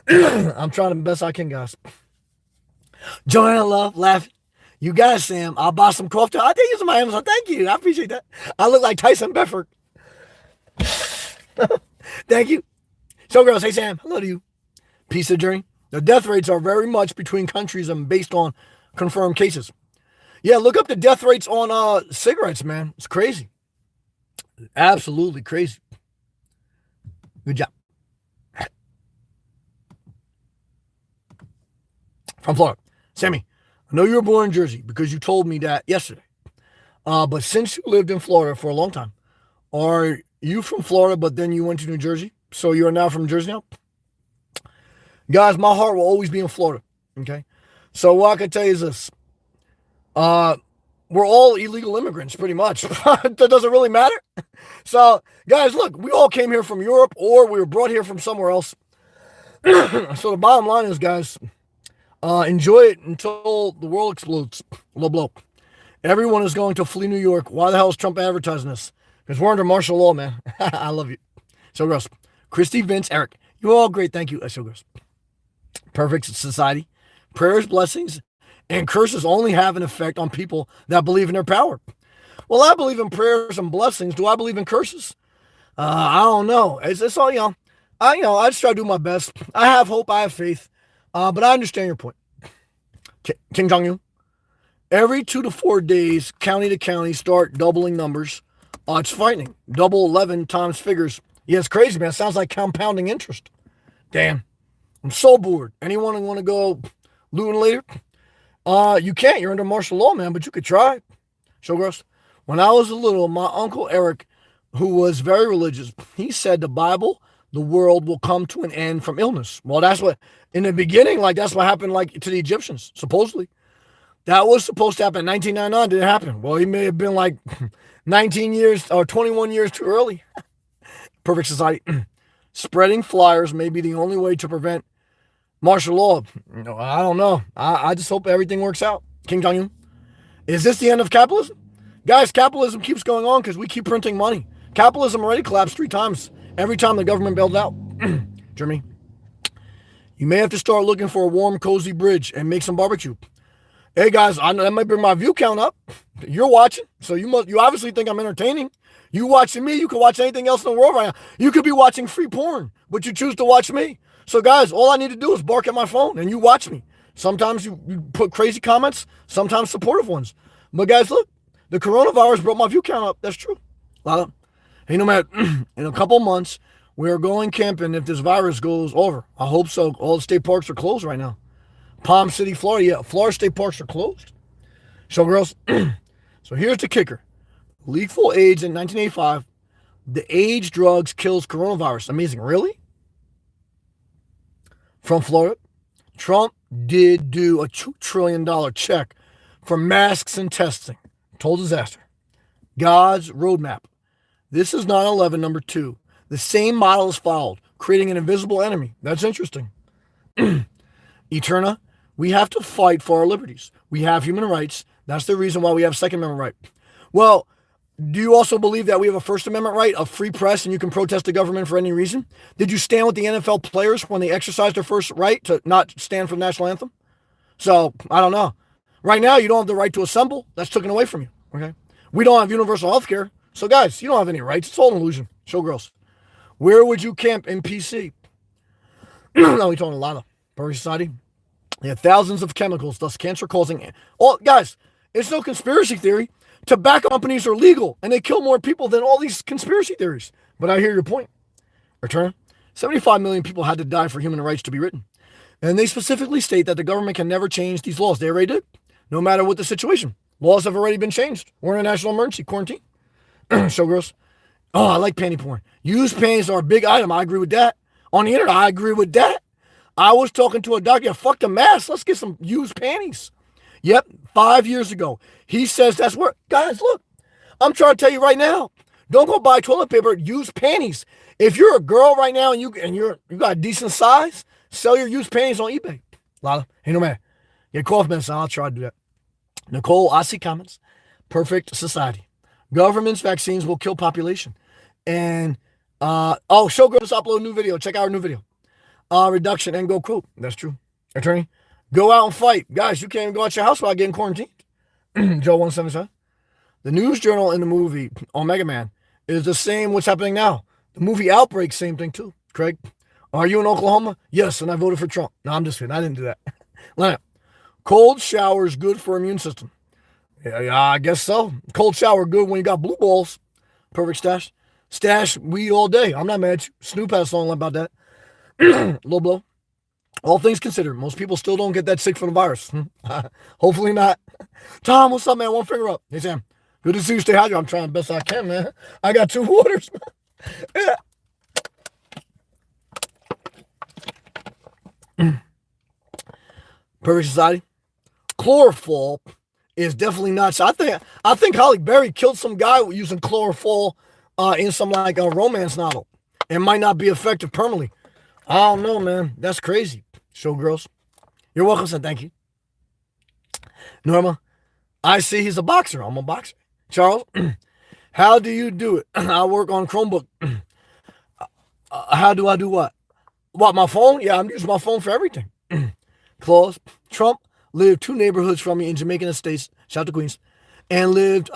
S1: I'm trying the best I can, guys. Joanna Love, laughing. You got it, Sam. I'll buy some coffee. I think it's my Amazon. Thank you. I appreciate that. I look like Tyson Beckford. Thank you. Showgirls, hey Sam. Hello to you. Peace of journey. The death rates are very much between countries and based on confirmed cases. Yeah, look up the death rates on cigarettes, man. It's crazy. Absolutely crazy. Good job. From Florida. Sammy, I know you were born in Jersey because you told me that yesterday. But since you lived in Florida for a long time, are you from Florida, but then you went to New Jersey? So you are now from Jersey now? Guys, my heart will always be in Florida. Okay? So what I can tell you is this. We're all illegal immigrants, pretty much. That doesn't really matter. So, guys, look, we all came here from Europe or we were brought here from somewhere else. So the bottom line is, guys, enjoy it until the world explodes. Low blow. Everyone is going to flee New York. Why the hell is Trump advertising this? Because we're under martial law, man. I love you. So gross. Christy, Vince, Eric. You're all great. Thank you. So gross. Perfect society. Prayers, blessings, and curses only have an effect on people that believe in their power. Well, I believe in prayers and blessings. Do I believe in curses? I don't know. It's all, I just try to do my best. I have hope. I have faith. But I understand your point. King Jong-un. Every 2 to 4 days, county to county, start doubling numbers. It's frightening. Double 11 times figures. Yeah, it's crazy, man. It sounds like compounding interest. Damn. I'm so bored. Anyone want to go looting later? You can't. You're under martial law, man, but you could try. Showgirls. When I was little, my uncle Eric, who was very religious, he said the Bible, the world will come to an end from illness. Well, that's what, in the beginning, that's what happened, to the Egyptians, supposedly. That was supposed to happen in 1999. Didn't happen. Well, he may have been 19 years or 21 years too early. Perfect society. Spreading flyers may be the only way to prevent martial law. I don't know. I just hope everything works out. King Jong-un. Is this the end of capitalism? Guys, capitalism keeps going on because we keep printing money. Capitalism already collapsed 3 times. Every time the government bailed out. Jeremy. You may have to start looking for a warm, cozy bridge and make some barbecue. Hey guys, I know that might bring my view count up. You're watching, so you obviously think I'm entertaining. You watching me, you can watch anything else in the world right now. You could be watching free porn, but you choose to watch me. So guys, all I need to do is bark at my phone and you watch me. Sometimes you put crazy comments, sometimes supportive ones. But guys, look, the coronavirus brought my view count up. That's true. Hey, no matter, in a couple months, we are going camping if this virus goes over. I hope so. All the state parks are closed right now. Palm City, Florida. Yeah, Florida state parks are closed. Showgirls. So here's the kicker. Lethal AIDS in 1985. The AIDS drugs kills coronavirus. Amazing. Really? From Florida. Trump did do a $2 trillion check for masks and testing. Total disaster. God's roadmap. This is 9/11 number 2. The same model is followed, creating an invisible enemy. That's interesting. Eterna. We have to fight for our liberties. We have human rights. That's the reason why we have Second Amendment right. Well, do you also believe that we have a First Amendment right of free press and you can protest the government for any reason? Did you stand with the NFL players when they exercised their first right to not stand for the national anthem? So, I don't know. Right now, you don't have the right to assemble. That's taken away from you. Okay? We don't have universal health care. So, guys, you don't have any rights. It's all an illusion. Showgirls. Where would you camp in PC? No, we talking a lot of Purge Society. They have thousands of chemicals, thus cancer-causing. Well, guys, it's no conspiracy theory. Tobacco companies are legal, and they kill more people than all these conspiracy theories. But I hear your point. Return. 75 million people had to die for human rights to be written. And they specifically state that the government can never change these laws. They already did, no matter what the situation. Laws have already been changed. We're in a national emergency, quarantine. Showgirls. Oh, I like panty porn. Used panties are a big item. I agree with that. On the internet, I agree with that. I was talking to a doctor. Yeah, fuck the mask. Let's get some used panties. Yep, 5 years ago. He says that's where. Guys, look. I'm trying to tell you right now. Don't go buy toilet paper. Use panties. If you're a girl right now and you got a decent size, sell your used panties on eBay. Lala, hey, no man. Get cough medicine. I'll try to do that. Nicole, I see comments. Perfect society. Government's vaccines will kill population. And, Showgirls upload a new video. Check out our new video. Reduction and go quote. That's true. Attorney, go out and fight. Guys, you can't even go out your house without getting quarantined. Joe 177. The news journal in the movie Omega Man is the same what's happening now. The movie Outbreak, same thing too. Craig, are you in Oklahoma? Yes, and I voted for Trump. No, I'm just kidding. I didn't do that. Leonard, cold showers good for immune system. Yeah, I guess so. Cold shower good when you got blue balls. Perfect stash. Stash weed all day. I'm not mad at you. Snoop has a song about that. Low blow. All things considered, most people still don't get that sick from the virus. Hopefully not. Tom, what's up, man? One finger up. Hey, Sam. Good to see you. Stay hydrated. I'm trying the best I can, man. I got 2 waters, man. Yeah. Perfect society. Chlorophyll is definitely not. So I think Halle Berry killed some guy using chlorophyll in some like a romance novel. It might not be effective permanently. I don't know, man. That's crazy. Showgirls. You're welcome, son. Thank you. Norma, I see he's a boxer. I'm a boxer. Charles, how do you do it? I work on Chromebook. How do I do what? What, my phone? Yeah, I'm using my phone for everything. Claus, Trump lived 2 neighborhoods from me in Jamaican Estates, shout out to Queens, and lived,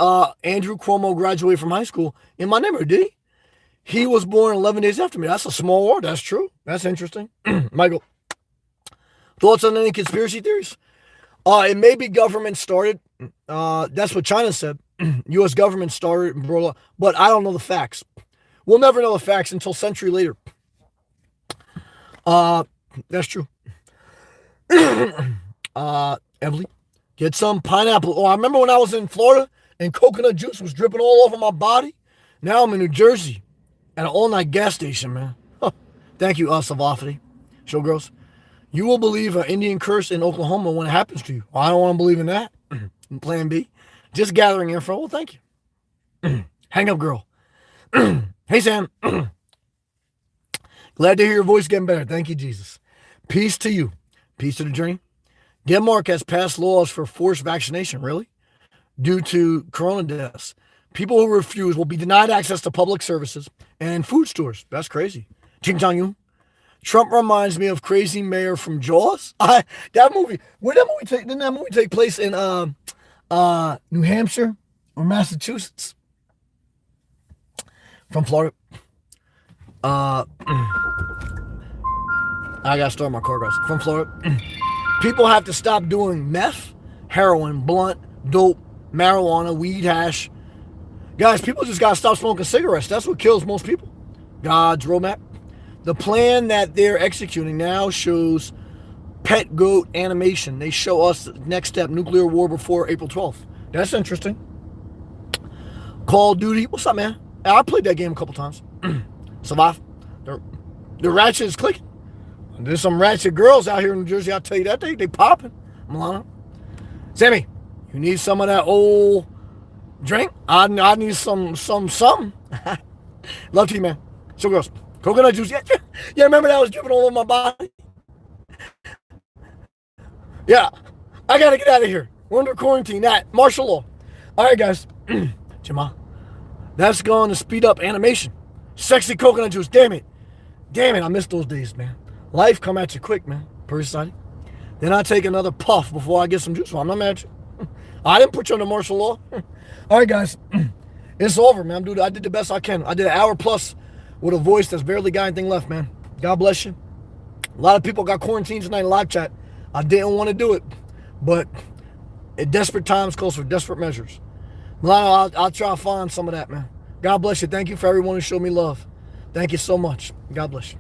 S1: Andrew Cuomo graduated from high school in my neighborhood, did he? He was born 11 days after me. That's a small world. That's true. That's interesting. Michael, thoughts on any conspiracy theories? It may be government started. That's what China said. U.S. government started, but I don't know the facts. We'll never know the facts until a century later. That's true. Emily, get some pineapple. Oh, I remember when I was in Florida and coconut juice was dripping all over my body. Now I'm in New Jersey at an all-night gas station, man. Huh. Thank you, Savafity. Showgirls. You will believe an Indian curse in Oklahoma when it happens to you. Well, I don't want to believe in that. Plan B. Just gathering info. Well, thank you. Hang up, girl. Hey, Sam. Glad to hear your voice getting better. Thank you, Jesus. Peace to you. Peace to the journey. Denmark has passed laws for forced vaccination, really? Due to corona deaths. People who refuse will be denied access to public services and food stores. That's crazy. Ching Chang Yun. Trump reminds me of Crazy Mayor from Jaws. That movie. Didn't that movie take place in New Hampshire or Massachusetts? From Florida. I gotta start my car, guys. From Florida. People have to stop doing meth, heroin, blunt, dope, marijuana, weed, hash. Guys, people just gotta stop smoking cigarettes. That's what kills most people. God's roadmap. The plan that they're executing now shows pet goat animation. They show us the next step, nuclear war before April 12th. That's interesting. Call of Duty. What's up, man? I played that game a couple times. Survive. The ratchet is clicking. There's some ratchet girls out here in New Jersey. I'll tell you that. They popping. Milana. Sammy, you need some of that old drink? I need some. Love to you, man. So girls. Coconut juice. Yeah, remember that was dripping all over my body? Yeah. I gotta get out of here. We're under quarantine. That martial law. All right, guys. Jamal. That's going to speed up animation. Sexy coconut juice. Damn it. I missed those days, man. Life come at you quick, man. Personally. Then I take another puff before I get some juice. Well, I'm not mad at you. I didn't put you under martial law. All right, guys. It's over, man. Dude, I did the best I can. I did an hour plus with a voice that's barely got anything left, man. God bless you. A lot of people got quarantined tonight in live chat. I didn't want to do it, but at desperate times calls for desperate measures. Milano, I'll try to find some of that, man. God bless you. Thank you for everyone who showed me love. Thank you so much. God bless you.